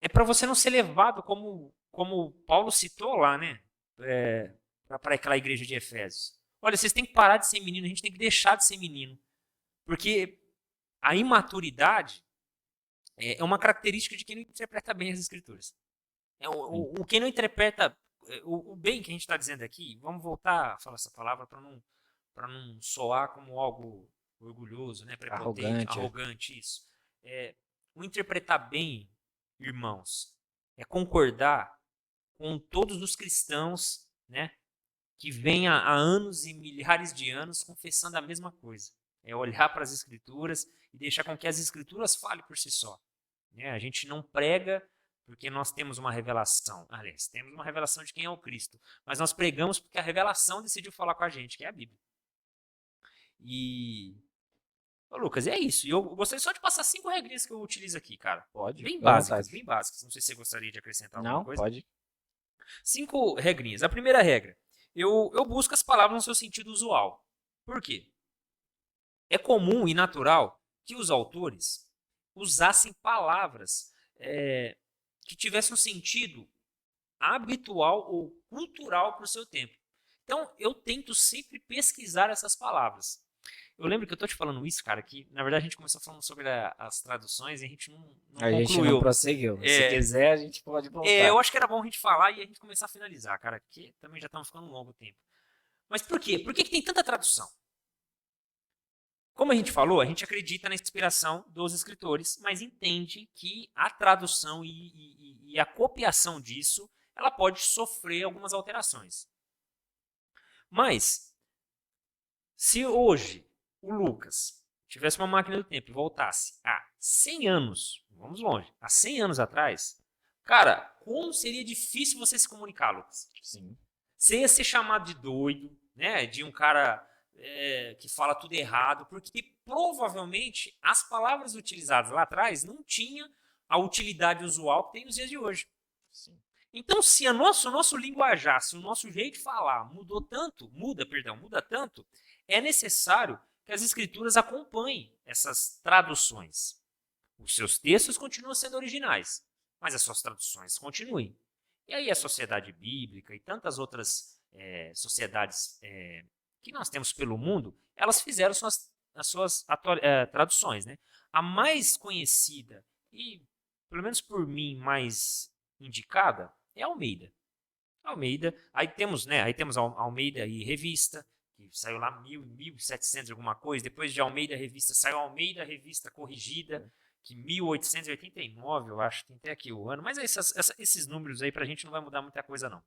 É para você não ser levado como Paulo citou lá, né? Para aquela igreja de Efésios. Olha, vocês têm que parar de ser menino, a gente tem que deixar de ser menino. Porque a imaturidade é uma característica de quem não interpreta bem as escrituras. Quem não interpreta o bem que a gente está dizendo aqui, vamos voltar a falar essa palavra para não soar como algo orgulhoso, né, prepotente, arrogante, isso. O interpretar bem, irmãos, é concordar com todos os cristãos, né, que vêm há anos e milhares de anos confessando a mesma coisa. É olhar para as escrituras e deixar com que as escrituras falem por si só. A gente não prega porque nós temos uma revelação. Aliás, temos uma revelação de quem é o Cristo. Mas nós pregamos porque a revelação decidiu falar com a gente, que é a Bíblia. E... Ô, Lucas, é isso. E eu gostaria só de passar 5 regrinhas que eu utilizo aqui, cara. Pode. Bem básicas, bem básicas. Não sei se você gostaria de acrescentar alguma coisa. Não, pode. 5 regrinhas. A primeira regra. Eu busco as palavras no seu sentido usual. Por quê? É comum e natural que os autores usassem palavras que tivessem um sentido habitual ou cultural para o seu tempo. Então, eu tento sempre pesquisar essas palavras. Eu lembro que eu estou te falando isso, cara, que na verdade a gente começou falando sobre as traduções e a gente não concluiu. A gente não prosseguiu. Se quiser, a gente pode voltar. Eu acho que era bom a gente falar e a gente começar a finalizar, cara, que também já estamos ficando um longo tempo. Mas por quê? Por que tem tanta tradução? Como a gente falou, a gente acredita na inspiração dos escritores, mas entende que a tradução e a copiação disso, ela pode sofrer algumas alterações. Mas, se hoje o Lucas tivesse uma máquina do tempo e voltasse há 100 anos, vamos longe, há 100 anos atrás, cara, como seria difícil você se comunicar, Lucas? Sim. Você ia ser chamado de doido, né? De um cara que fala tudo errado, porque provavelmente as palavras utilizadas lá atrás não tinham a utilidade usual que tem nos dias de hoje. Sim. Então, se o nosso linguajar, se o nosso jeito de falar muda tanto, é necessário que as escrituras acompanhem essas traduções. Os seus textos continuam sendo originais, mas as suas traduções continuem. E aí a sociedade bíblica e tantas outras sociedades que nós temos pelo mundo, elas fizeram as suas traduções. Né? A mais conhecida e, pelo menos por mim, mais indicada é Almeida. Aí temos Almeida e Revista, que saiu lá 1700 alguma coisa. Depois de Almeida Revista, saiu Almeida Revista Corrigida, que 1889, eu acho, tem até aqui o ano. Mas esses números aí pra gente não vai mudar muita coisa, não.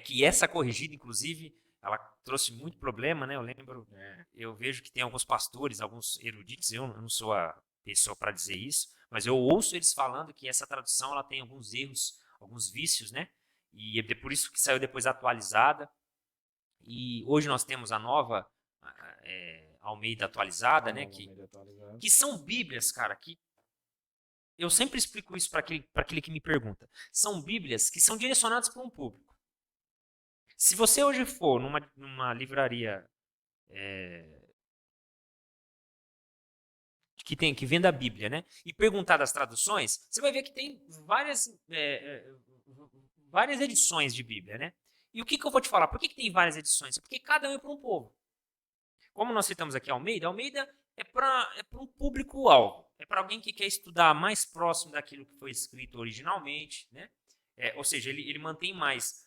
Que essa corrigida, inclusive, ela trouxe muito problema, né? Eu vejo que tem alguns pastores, alguns eruditos, eu não sou a pessoa para dizer isso, mas eu ouço eles falando que essa tradução ela tem alguns erros, alguns vícios, né? E é por isso que saiu depois atualizada. E hoje nós temos a nova Almeida atualizada, né? Que são Bíblias, cara, que eu sempre explico isso para aquele que me pergunta. São Bíblias que são direcionadas para um público. Se você hoje for numa livraria que venda a Bíblia, né? E perguntar das traduções, você vai ver que tem várias edições de Bíblia, né? E o que eu vou te falar? Por que tem várias edições? Porque cada um é para um povo. Como nós citamos aqui Almeida, Almeida é para um público-alvo. É para alguém que quer estudar mais próximo daquilo que foi escrito originalmente, né? Ou seja, ele mantém mais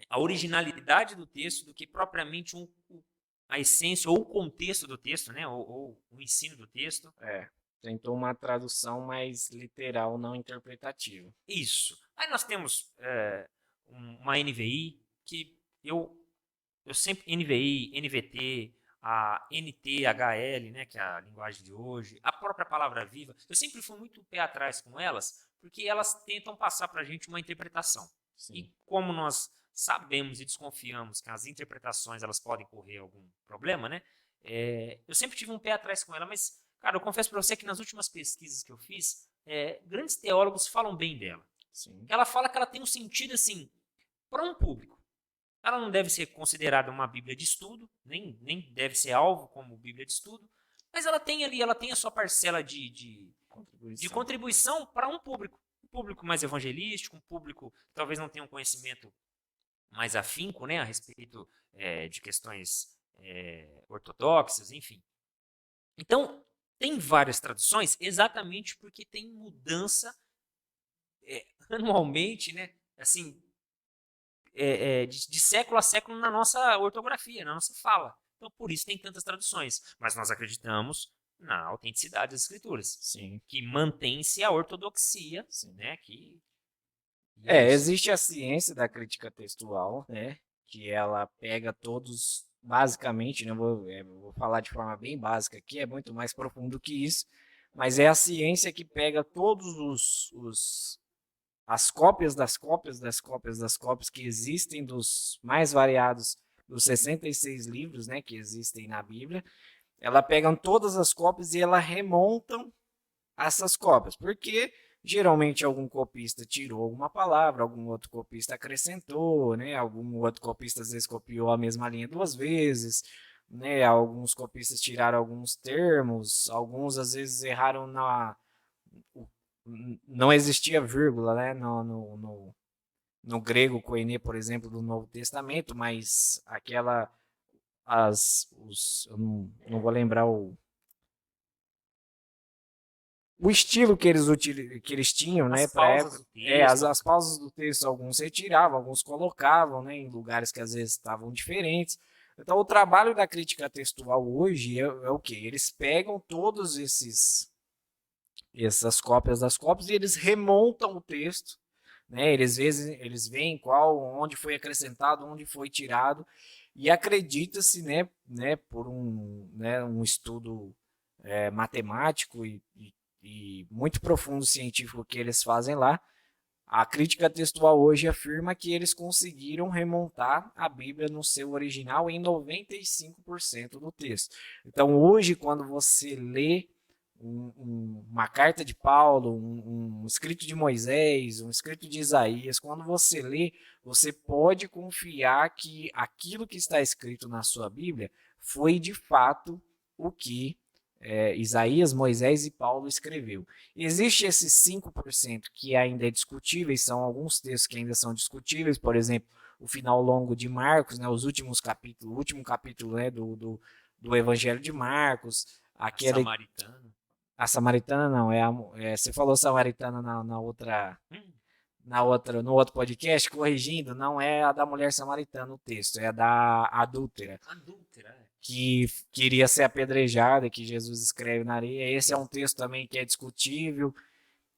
a originalidade do texto do que propriamente a essência ou o contexto do texto, né? Ou o ensino do texto. Tentou uma tradução mais literal, não interpretativa. Isso. Aí nós temos uma NVI, que eu sempre, NVI, NVT, a NTHL, né, que é a linguagem de hoje, a própria Palavra Viva, eu sempre fui muito pé atrás com elas, porque elas tentam passar para a gente uma interpretação. Sim. E como nós sabemos e desconfiamos que as interpretações elas podem correr algum problema, né, eu sempre tive um pé atrás com ela, mas, cara, eu confesso para você que nas últimas pesquisas que eu fiz, grandes teólogos falam bem dela. Sim. Ela fala que ela tem um sentido, assim, para um público. Ela não deve ser considerada uma Bíblia de estudo, nem deve ser alvo como Bíblia de estudo, mas ela tem a sua parcela de contribuição para um público mais evangelístico, um público que talvez não tenha um conhecimento mais afinco, né, a respeito de questões ortodoxas, enfim. Então, tem várias traduções exatamente porque tem mudança anualmente, né, assim, de século a século na nossa ortografia, na nossa fala. Então, por isso tem tantas traduções. Mas nós acreditamos na autenticidade das escrituras. Sim. Que mantém-se a ortodoxia. Sim. Né, existe a ciência da crítica textual, né? Que ela pega todos, basicamente, né? Vou falar de forma bem básica aqui, é muito mais profundo que isso. Mas é a ciência que pega todos as cópias das cópias das cópias das cópias que existem dos mais variados dos 66 livros, né, que existem na Bíblia. Ela pega todas as cópias e ela remontam essas cópias, porque geralmente algum copista tirou alguma palavra, algum outro copista acrescentou, né, algum outro copista às vezes copiou a mesma linha duas vezes, né, alguns copistas tiraram alguns termos, alguns às vezes erraram não existia vírgula, né, no grego koiné, por exemplo, do Novo Testamento, mas eu não vou lembrar o estilo que eles tinham, né, para época. As pausas do texto, alguns retiravam, alguns colocavam, né, em lugares que às vezes estavam diferentes. Então, o trabalho da crítica textual hoje é o quê? Eles pegam todos essas cópias das cópias e eles remontam o texto, né? Eles veem onde foi acrescentado, onde foi tirado, e acredita-se, né, por um estudo matemático e muito profundo científico que eles fazem lá, a crítica textual hoje afirma que eles conseguiram remontar a Bíblia no seu original em 95% do texto. Então, hoje, quando você lê uma carta de Paulo, um escrito de Moisés, um escrito de Isaías, quando você lê, você pode confiar que aquilo que está escrito na sua Bíblia foi de fato o que Isaías, Moisés e Paulo escreveu. Existe esses 5% que ainda é discutíveis, são alguns textos que ainda são discutíveis, por exemplo, o final longo de Marcos, né, os últimos capítulos, o último capítulo, né, do Evangelho de Marcos, aquele... Samaritana. A Samaritana não, você falou Samaritana no outro podcast, corrigindo, não é a da mulher samaritana o texto, é a da adúltera. Que queria ser apedrejada, que Jesus escreve na areia. Esse é um texto também que é discutível.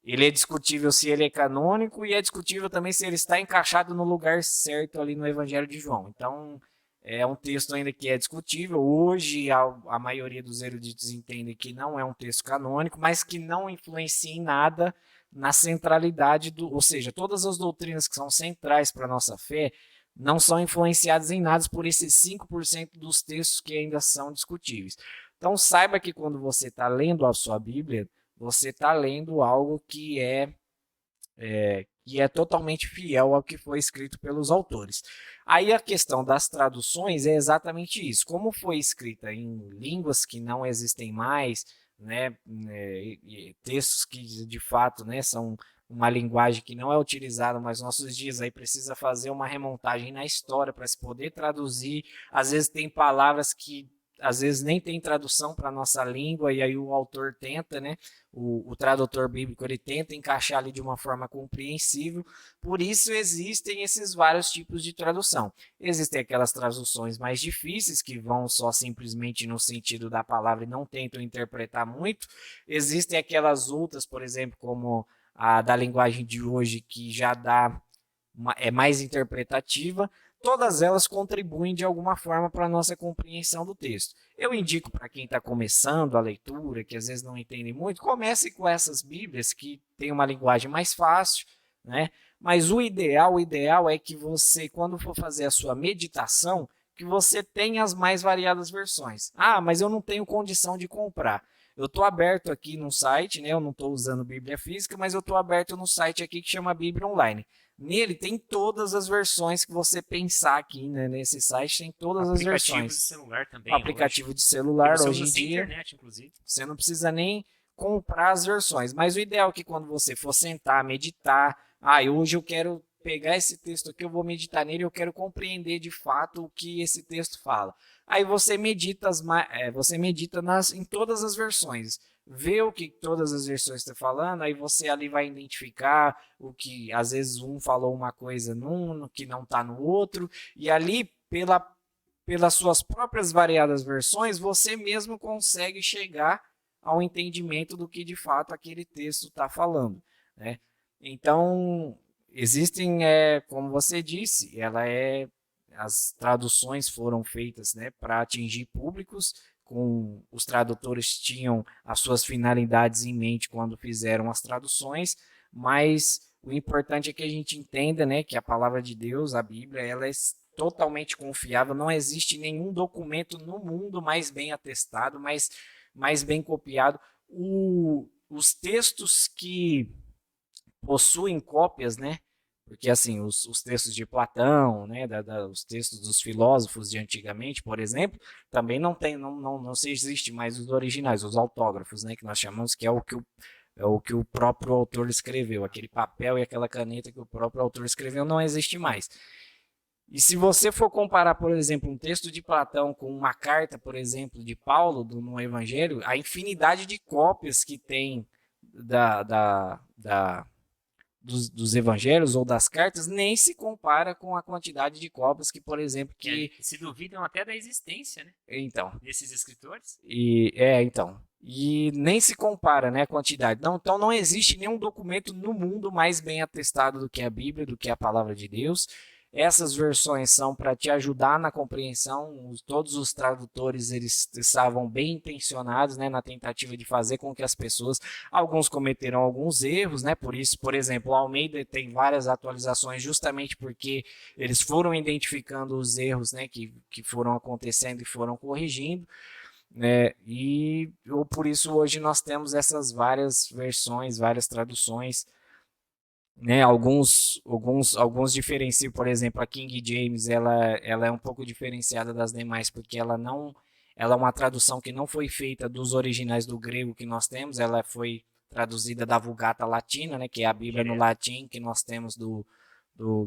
Ele é discutível se ele é canônico e é discutível também se ele está encaixado no lugar certo ali no Evangelho de João. Então, é um texto ainda que é discutível. Hoje, a maioria dos eruditos entende que não é um texto canônico, mas que não influencia em nada na centralidade ou seja, todas as doutrinas que são centrais para a nossa fé não são influenciadas em nada por esses 5% dos textos que ainda são discutíveis. Então, saiba que quando você está lendo a sua Bíblia, você está lendo algo que é e é totalmente fiel ao que foi escrito pelos autores. Aí a questão das traduções é exatamente isso. Como foi escrita em línguas que não existem mais, né, e textos que de fato, né, são uma linguagem que não é utilizada mais nos nossos dias, aí precisa fazer uma remontagem na história para se poder traduzir. Às vezes tem palavras que às vezes nem tem tradução para a nossa língua, e aí o autor tenta, né, o tradutor bíblico, ele tenta encaixar ali de uma forma compreensível. Por isso existem esses vários tipos de tradução. Existem aquelas traduções mais difíceis, que vão só simplesmente no sentido da palavra e não tentam interpretar muito. Existem aquelas outras, por exemplo, como a da linguagem de hoje, que já é mais interpretativa. Todas elas contribuem de alguma forma para a nossa compreensão do texto. Eu indico para quem está começando a leitura, que às vezes não entende muito, comece com essas Bíblias que tem uma linguagem mais fácil, né? Mas o ideal é que você, quando for fazer a sua meditação, que você tenha as mais variadas versões. Ah, mas eu não tenho condição de comprar. Eu estou aberto aqui no site, né? Eu não estou usando Bíblia física, mas eu estou aberto no site aqui que chama Bíblia Online. Nele tem todas as versões que você pensar aqui, né? Nesse site tem todas as versões. Aplicativo de celular também. O aplicativo de celular hoje em dia. Internet, inclusive. Você não precisa nem comprar as versões. Mas o ideal é que quando você for sentar, meditar, hoje eu quero pegar esse texto aqui, eu vou meditar nele, eu quero compreender de fato o que esse texto fala. Aí você medita, em todas as versões. Vê o que todas as versões estão falando, aí você ali vai identificar o que, às vezes, um falou uma coisa num, que não está no outro, e ali, pelas suas próprias variadas versões, você mesmo consegue chegar ao entendimento do que, de fato, aquele texto está falando, né? Então, existem, como você disse, as traduções foram feitas, né, para atingir públicos. Os tradutores tinham as suas finalidades em mente quando fizeram as traduções, mas o importante é que a gente entenda, né, que a palavra de Deus, a Bíblia, ela é totalmente confiável. Não existe nenhum documento no mundo mais bem atestado, mais bem copiado. Os textos que possuem cópias, né? Porque assim, os textos de Platão, né, os textos dos filósofos de antigamente, por exemplo, também não se existe mais os originais, os autógrafos, né, que nós chamamos, que é o que o próprio autor escreveu, aquele papel e aquela caneta que o próprio autor escreveu não existe mais. E se você for comparar, por exemplo, um texto de Platão com uma carta, por exemplo, de Paulo no Evangelho, a infinidade de cópias que tem dos evangelhos ou das cartas nem se compara com a quantidade de cópias que, por exemplo, se duvidam até da existência, né? Então, desses escritores. E nem se compara, né, a quantidade. Então não existe nenhum documento no mundo mais bem atestado do que a Bíblia, do que a palavra de Deus. Essas versões são para te ajudar na compreensão. Todos os tradutores, eles estavam bem intencionados, né, na tentativa de fazer com que as pessoas, alguns cometeram alguns erros, né, por isso, por exemplo, o Almeida tem várias atualizações justamente porque eles foram identificando os erros, né, que foram acontecendo e foram corrigindo. E por isso hoje nós temos essas várias versões, várias traduções, né? Alguns diferenciam, por exemplo, a King James, ela é um pouco diferenciada das demais porque ela é uma tradução que não foi feita dos originais do grego que nós temos, ela foi traduzida da Vulgata Latina, né, que é a Bíblia no latim que nós temos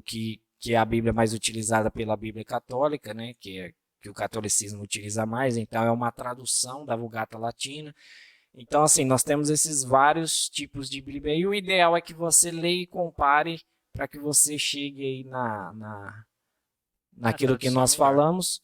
que é a Bíblia mais utilizada pela Bíblia católica, né, que o catolicismo utiliza mais. Então é uma tradução da Vulgata Latina. Então, assim, nós temos esses vários tipos de Bíblia e o ideal é que você leia e compare para que você chegue aí naquilo que nós falamos,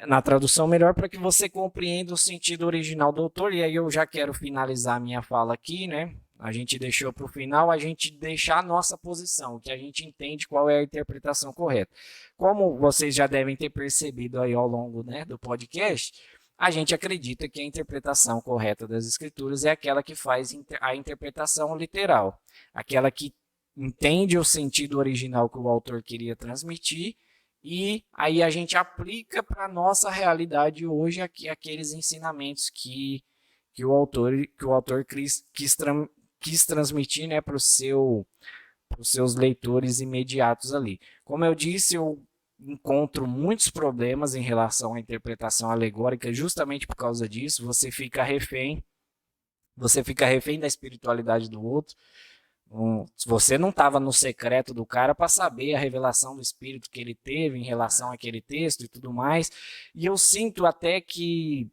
na tradução melhor, para que você compreenda o sentido original do autor. E aí eu já quero finalizar a minha fala aqui, né? A gente deixou para o final, a gente deixar a nossa posição, o que a gente entende qual é a interpretação correta. Como vocês já devem ter percebido aí ao longo, né, do podcast, a gente acredita que a interpretação correta das escrituras é aquela que faz a interpretação literal, aquela que entende o sentido original que o autor queria transmitir, e aí a gente aplica para a nossa realidade hoje aqueles ensinamentos que o autor quis quis transmitir, né, para os seus leitores imediatos ali. Como eu disse, eu encontro muitos problemas em relação à interpretação alegórica, justamente por causa disso. Você fica refém da espiritualidade do outro. Você não estava no secreto do cara para saber a revelação do espírito que ele teve em relação àquele texto e tudo mais. E eu sinto até que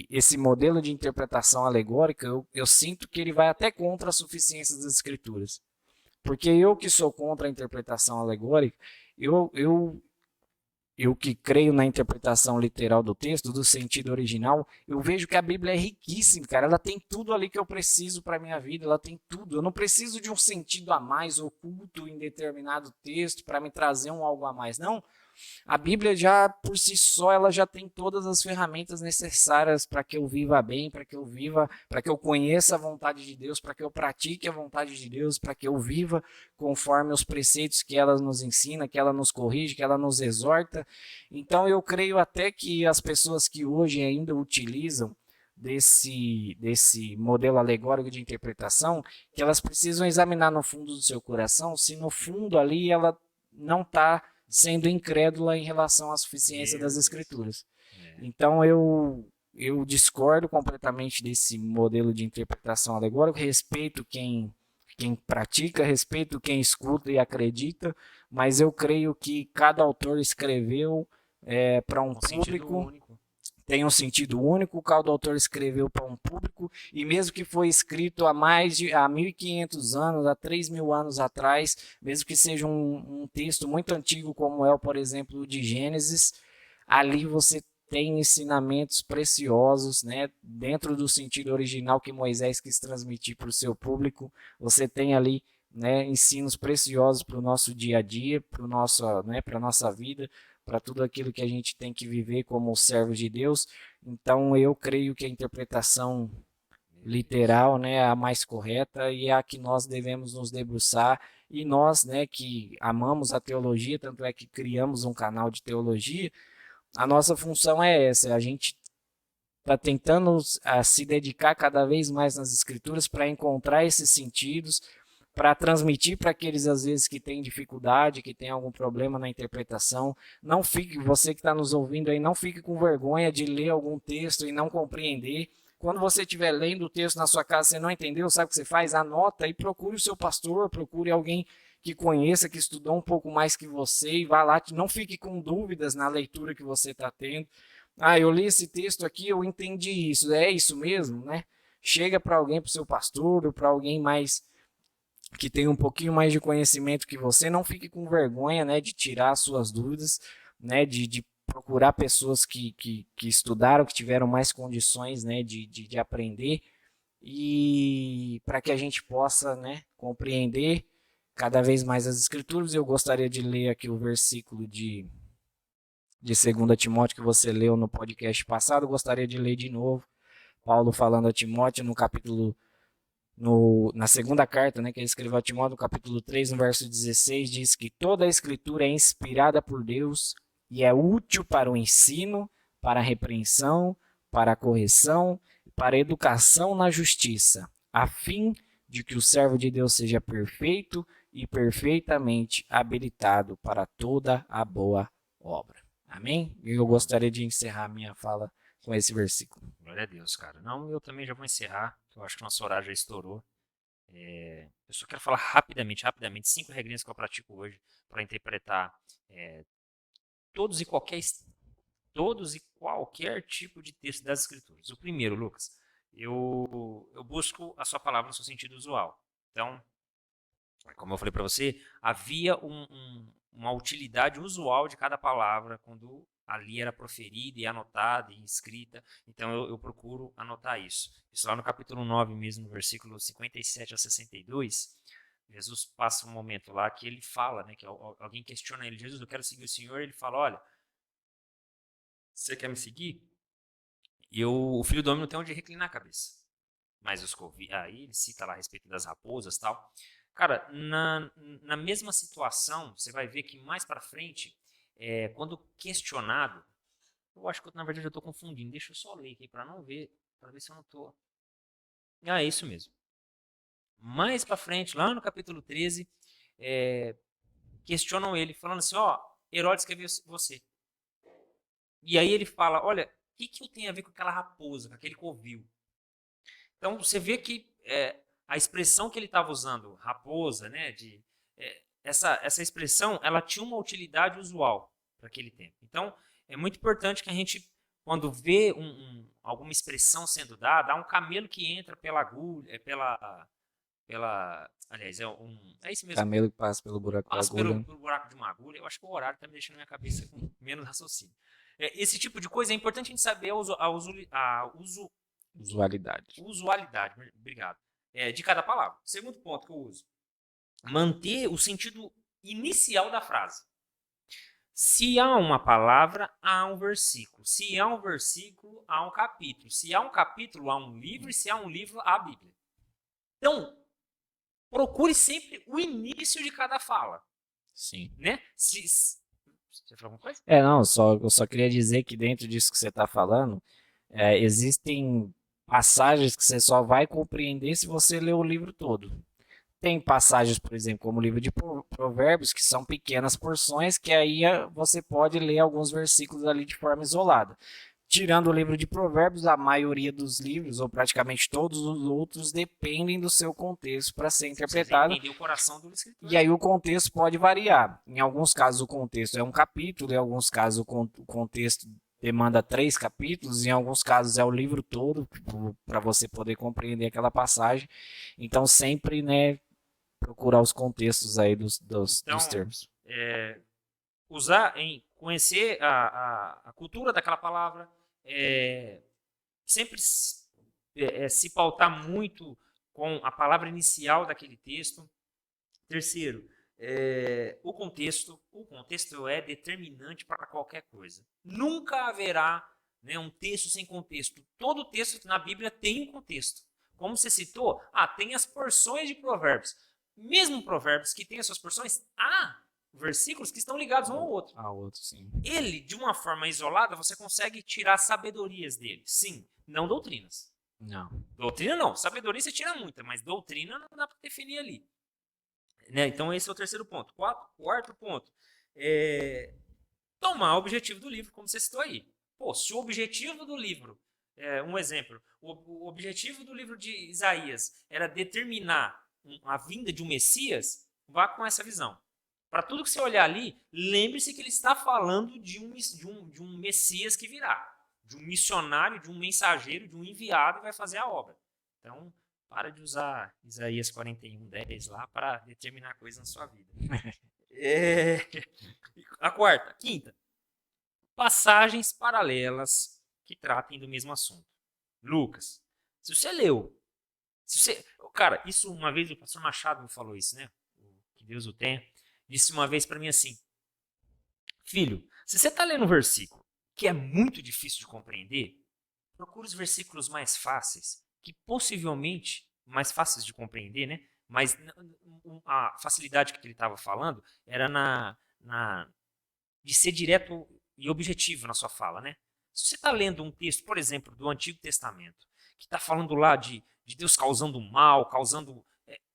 esse modelo de interpretação alegórica, eu sinto que ele vai até contra a suficiência das escrituras. Porque eu que sou contra a interpretação alegórica, eu que creio na interpretação literal do texto, do sentido original, eu vejo que a Bíblia é riquíssima, cara. Ela tem tudo ali que eu preciso para a minha vida, ela tem tudo. Eu não preciso de um sentido a mais oculto em determinado texto para me trazer um algo a mais, não. A Bíblia já, por si só, ela já tem todas as ferramentas necessárias para que eu viva bem, para que eu conheça a vontade de Deus, para que eu pratique a vontade de Deus, para que eu viva conforme os preceitos que ela nos ensina, que ela nos corrige, que ela nos exorta. Então eu creio até que as pessoas que hoje ainda utilizam desse modelo alegórico de interpretação, que elas precisam examinar no fundo do seu coração se no fundo ali ela não está sendo incrédula em relação à suficiência das escrituras. Então eu discordo completamente desse modelo de interpretação alegórica, respeito quem pratica, respeito quem escuta e acredita, mas eu creio que cada autor escreveu para um público, tem um sentido único, cada autor escreveu para um público, e mesmo que foi escrito há 1.500 anos, há 3.000 anos atrás, mesmo que seja um texto muito antigo, como é, por exemplo, o de Gênesis, ali você tem ensinamentos preciosos, né, dentro do sentido original que Moisés quis transmitir para o seu público. Você tem ali, né, ensinos preciosos para o nosso dia a dia, para a nossa vida, para tudo aquilo que a gente tem que viver como servos de Deus. Então eu creio que a interpretação literal, né, é a mais correta e é a que nós devemos nos debruçar. E nós, né, que amamos a teologia, tanto é que criamos um canal de teologia, a nossa função é essa, a gente está tentando se dedicar cada vez mais nas escrituras para encontrar esses sentidos, para transmitir para aqueles, às vezes, que têm dificuldade, que têm algum problema na interpretação. Não fique, você que está nos ouvindo aí, não fique com vergonha de ler algum texto e não compreender. Quando você estiver lendo o texto na sua casa, você não entendeu, sabe o que você faz? Anota e procure o seu pastor, procure alguém que conheça, que estudou um pouco mais que você e vá lá, não fique com dúvidas na leitura que você está tendo. Ah, eu li esse texto aqui, eu entendi isso, é isso mesmo, né? Chega para alguém, para o seu pastor ou para alguém mais que tem um pouquinho mais de conhecimento que você, não fique com vergonha, né, de tirar suas dúvidas, né, de procurar pessoas que estudaram, que tiveram mais condições, né, de aprender, e para que a gente possa, né, compreender cada vez mais as escrituras. Eu gostaria de ler aqui o versículo de 2 Timóteo que você leu no podcast passado, gostaria de ler de novo, Paulo falando a Timóteo no capítulo na segunda carta, né, que ele escreveu a Timóteo, no capítulo 3, no verso 16, diz que toda a escritura é inspirada por Deus e é útil para o ensino, para a repreensão, para a correção, para a educação na justiça, a fim de que o servo de Deus seja perfeito e perfeitamente habilitado para toda a boa obra. Amém? E eu gostaria de encerrar minha fala com esse versículo. Glória a Deus, cara. Não, eu também já vou encerrar, que eu acho que o nosso horário já estourou. Eu só quero falar rapidamente, 5 regrinhas que eu pratico hoje para interpretar todos e qualquer tipo de texto das Escrituras. O primeiro, Lucas, eu busco a sua palavra no seu sentido usual. Então, como eu falei para você, havia uma utilidade usual de cada palavra quando ali era proferida e anotada e escrita. Então eu procuro anotar isso. Isso lá no capítulo 9 mesmo, no versículo 57 a 62, Jesus passa um momento lá que ele fala, né, que alguém questiona ele: Jesus, eu quero seguir o Senhor. Ele fala: olha, você quer me seguir? E o filho do homem não tem onde reclinar a cabeça. Mas aí ele cita lá a respeito das raposas e tal. Cara, na mesma situação, você vai ver que mais para frente, quando questionado, eu acho que na verdade eu estou confundindo. Deixa eu só ler aqui para ver se eu não estou. Ah, é isso mesmo. Mais para frente, lá no capítulo 13, questionam ele, falando assim, ó, Herodes quer ver você. E aí ele fala, olha, o que eu tenho a ver com aquela raposa, com aquele covil? Então você vê que a expressão que ele estava usando, raposa, né, essa expressão, ela tinha uma utilidade usual para aquele tempo. Então é muito importante que a gente, quando vê alguma expressão sendo dada, há um camelo que entra pela agulha, aliás, é isso mesmo, Camelo que passa pelo buraco da passa pelo agulha. buraco de uma agulha. Eu acho que o horário está me deixando na minha cabeça com menos raciocínio. Esse tipo de coisa é importante a gente saber a Usualidade. usualidade, obrigado, de cada palavra. Segundo ponto que eu uso, manter o sentido inicial da frase. Se há uma palavra, há um versículo. Se há um versículo, há um capítulo. Se há um capítulo, há um livro. E se há um livro, há a Bíblia. Então, procure sempre o início de cada fala. Sim. Né? Você falou alguma coisa? Não, eu só queria dizer que dentro disso que você está falando, existem passagens que você só vai compreender se você ler o livro todo. Tem passagens, por exemplo, como o livro de Provérbios, que são pequenas porções, que aí você pode ler alguns versículos ali de forma isolada. Tirando o livro de Provérbios, a maioria dos livros, ou praticamente todos os outros, dependem do seu contexto para ser interpretado. Entender o coração do escritor. E aí o contexto pode variar. Em alguns casos o contexto é um capítulo, em alguns casos o contexto demanda 3 capítulos, em alguns casos é o livro todo, para você poder compreender aquela passagem. Então sempre, né, procurar os contextos aí dos termos. Conhecer a cultura daquela palavra, sempre se pautar muito com a palavra inicial daquele texto. Terceiro, o contexto é determinante para qualquer coisa. Nunca haverá, né, um texto sem contexto. Todo texto na Bíblia tem um contexto. Como você citou, tem as porções de Provérbios. Mesmo Provérbios que tem as suas porções, há versículos que estão ligados um ao outro. Sim. Ele, de uma forma isolada, você consegue tirar sabedorias dele. Sim, não doutrinas. Não. Doutrina não. Sabedoria você tira muita, mas doutrina não dá para definir ali. Né? Então esse é o terceiro ponto. Quarto ponto. Tomar o objetivo do livro, como você citou aí. Se o objetivo do livro, um exemplo, o objetivo do livro de Isaías era determinar a vinda de um Messias, vá com essa visão. Para tudo que você olhar ali, lembre-se que ele está falando de um Messias que virá, de um missionário, de um mensageiro, de um enviado que vai fazer a obra. Então, para de usar Isaías 41:10 lá para determinar coisas na sua vida. A quinta. Passagens paralelas que tratem do mesmo assunto. Lucas, se você leu, cara, isso uma vez o pastor Machado me falou isso, né? Que Deus o tenha. Disse uma vez para mim assim: filho, se você está lendo um versículo que é muito difícil de compreender, procure os versículos mais fáceis, que possivelmente mais fáceis de compreender, né? Mas a facilidade que ele estava falando era de ser direto e objetivo na sua fala, né? Se você está lendo um texto, por exemplo, do Antigo Testamento, que está falando lá de Deus causando mal,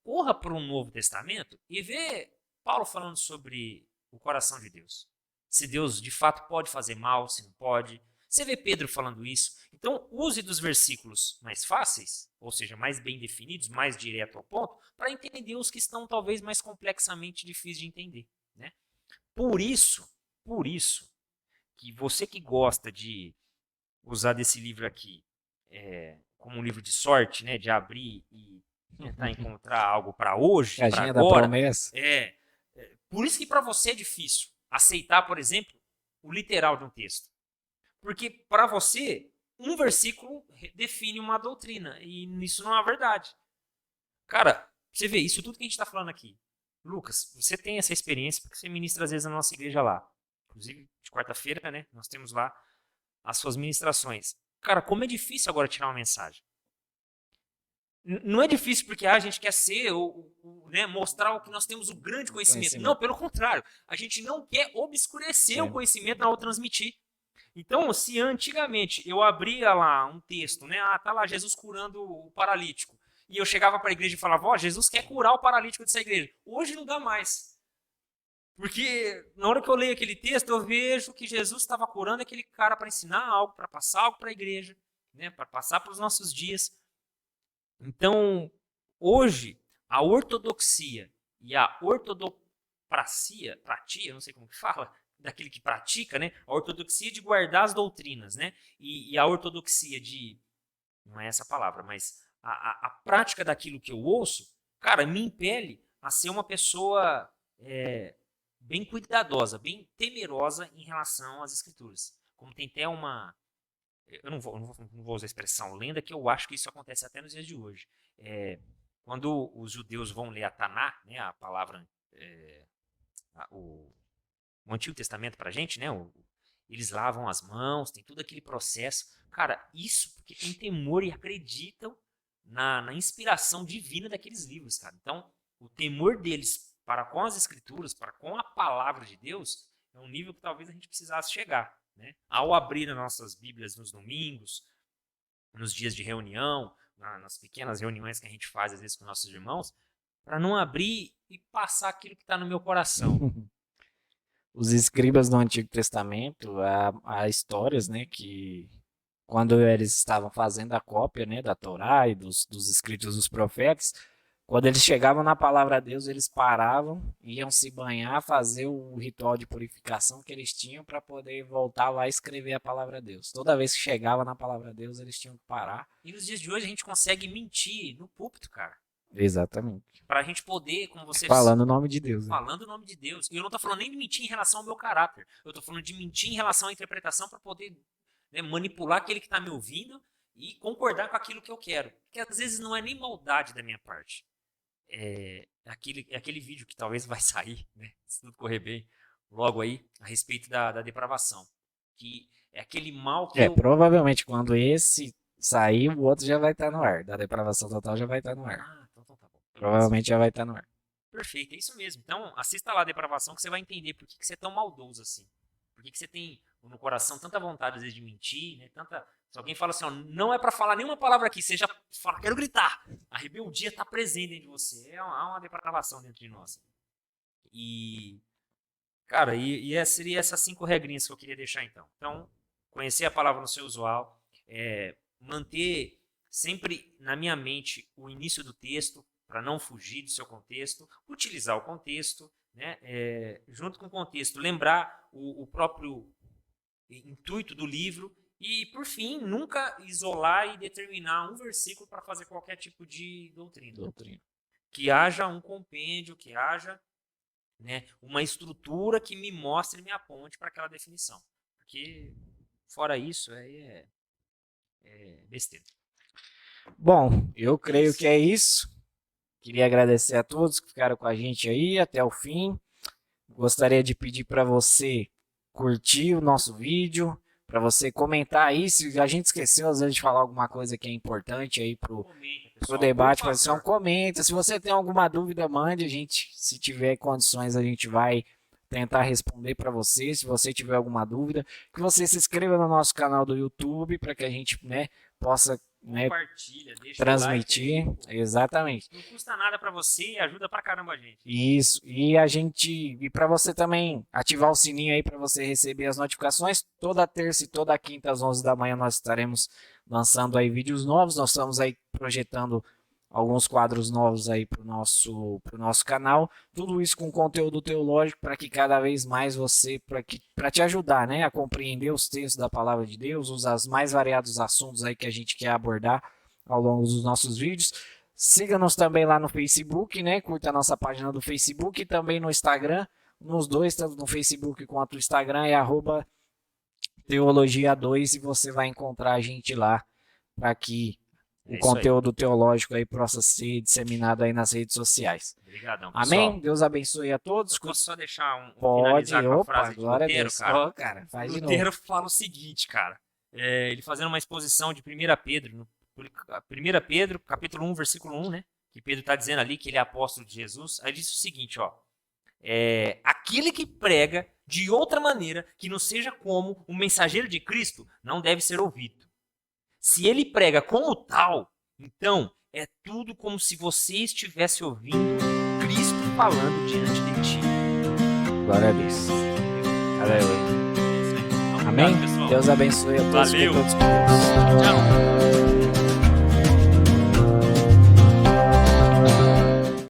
corra para o Novo Testamento e vê Paulo falando sobre o coração de Deus. Se Deus de fato pode fazer mal, se não pode. Você vê Pedro falando isso. Então, use dos versículos mais fáceis, ou seja, mais bem definidos, mais direto ao ponto, para entender os que estão talvez mais complexamente difíceis de entender. Né? Por isso, que você que gosta de usar desse livro aqui como um livro de sorte, né, de abrir e tentar encontrar algo para hoje, para agora, da promessa. Por isso que para você é difícil aceitar, por exemplo, o literal de um texto. Porque para você, um versículo define uma doutrina. E isso não é verdade. Cara, você vê, isso tudo que a gente está falando aqui. Lucas, você tem essa experiência porque você ministra às vezes na nossa igreja lá. Inclusive, de quarta-feira, né? Nós temos lá as suas ministrações. Cara, como é difícil agora tirar uma mensagem. Não é difícil porque a gente quer ser, né, mostrar o que nós temos o grande conhecimento. Não, pelo contrário. A gente não quer obscurecer o conhecimento na hora de transmitir. Então, se antigamente eu abria lá um texto, né? Tá lá Jesus curando o paralítico. e eu chegava para a igreja e falava, ó, Jesus quer curar o paralítico dessa igreja. Hoje não dá mais. Porque na hora que eu leio aquele texto, eu vejo que Jesus estava curando aquele cara para ensinar algo, para passar algo para a igreja, né, para passar para os nossos dias. Então, hoje, a ortodoxia e a ortodopracia, não sei como que fala, daquele que pratica, né? A ortodoxia de guardar as doutrinas, né? E a ortodoxia de, não é essa a palavra, mas a prática daquilo que eu ouço, cara, me impele a ser uma pessoa bem cuidadosa, bem temerosa em relação às escrituras. Como tem até uma... Eu não vou usar a expressão lenda, que eu acho que isso acontece até nos dias de hoje. Quando os judeus vão ler a Taná, né, a palavra, o Antigo Testamento para a gente, né, eles lavam as mãos, tem todo aquele processo. Cara, isso porque tem temor e acreditam na inspiração divina daqueles livros, cara. Então, o temor deles para com as escrituras, para com a palavra de Deus, é um nível que talvez a gente precisasse chegar. Né? Ao abrir as nossas Bíblias nos domingos, nos dias de reunião, nas pequenas reuniões que a gente faz às vezes com nossos irmãos, para não abrir e passar aquilo que está no meu coração. Os escribas do Antigo Testamento, há histórias, né, que quando eles estavam fazendo a cópia, né, da Torá e dos escritos dos profetas, quando eles chegavam na palavra de Deus, eles paravam, iam se banhar, fazer o ritual de purificação que eles tinham para poder voltar lá e escrever a palavra de Deus. Toda vez que chegava na palavra de Deus, eles tinham que parar. E nos dias de hoje a gente consegue mentir no púlpito, cara. Exatamente. Para a gente poder, como você... Falando o nome de Deus. Né? Falando o nome de Deus. E eu não estou falando nem de mentir em relação ao meu caráter. Eu estou falando de mentir em relação à interpretação para poder, né, manipular aquele que está me ouvindo e concordar com aquilo que eu quero. Porque às vezes não é nem maldade da minha parte. Aquele vídeo que talvez vai sair, né, se tudo correr bem, logo aí, a respeito da depravação. Que é aquele mal que provavelmente quando esse sair, o outro já vai estar no ar. Da depravação total já vai estar no ar. Então tá bom. Provavelmente já vai estar no ar. Perfeito, é isso mesmo. Então, assista lá a depravação que você vai entender por que você é tão maldoso assim. Por que você tem no coração tanta vontade, às vezes, de mentir, né? Se alguém fala assim, ó, não é para falar nenhuma palavra aqui, você já fala, quero gritar. A rebeldia está presente dentro de você. Há uma depravação dentro de nós. E, cara, seria essas 5 regrinhas que eu queria deixar então. Então, conhecer a palavra no seu usual, manter sempre na minha mente o início do texto, para não fugir do seu contexto, utilizar o contexto, né? Junto com o contexto, lembrar o próprio intuito do livro e, por fim, nunca isolar e determinar um versículo para fazer qualquer tipo de doutrina. Que haja um compêndio, que haja, né, uma estrutura que me mostre e me aponte para aquela definição. Porque, fora isso, é besteira. Bom, eu creio que é isso. Queria agradecer a todos que ficaram com a gente aí até o fim. Gostaria de pedir para você curtir o nosso vídeo, para você comentar aí, se a gente esqueceu às vezes de falar alguma coisa que é importante aí pro debate, você comenta. Se você tem alguma dúvida, mande, a gente, se tiver condições, a gente vai tentar responder para você. Se você tiver alguma dúvida, que você se inscreva no nosso canal do YouTube para que a gente, né, possa, né, transmitir. Like, exatamente. Não custa nada para você e ajuda pra caramba a gente. Isso. E para você também ativar o sininho aí para você receber as notificações. Toda terça e toda quinta às 11 da manhã nós estaremos lançando aí vídeos novos. Nós estamos aí projetando alguns quadros novos aí pro nosso canal. Tudo isso com conteúdo teológico para que cada vez mais você, para te ajudar, né, a compreender os textos da palavra de Deus, os mais variados assuntos aí que a gente quer abordar ao longo dos nossos vídeos. Siga-nos também lá no Facebook, né? Curta a nossa página do Facebook e também no Instagram. Nos dois, tanto no Facebook quanto no Instagram, é @teologia2 e você vai encontrar a gente lá para que o conteúdo teológico aí possa ser disseminado aí nas redes sociais. Obrigadão, amém? Pessoal. Deus abençoe a todos. Eu posso só deixar Pode, finalizar com a frase de glória Lutero, a Deus. cara? Cara, faz de Lutero novo. fala o seguinte, cara. Ele fazendo uma exposição de 1 Pedro, 1 Pedro, capítulo 1, versículo 1, né? Que Pedro está dizendo ali que ele é apóstolo de Jesus. Aí diz o seguinte, ó. Aquele que prega de outra maneira que não seja como o mensageiro de Cristo não deve ser ouvido. Se ele prega como tal Então, é tudo como se você estivesse ouvindo Cristo falando diante de ti. Glória a Deus. Aleluia. Então, Amém? obrigado, pessoal. Deus abençoe a todos. Valeu. Fiquem todos com Deus. Tchau.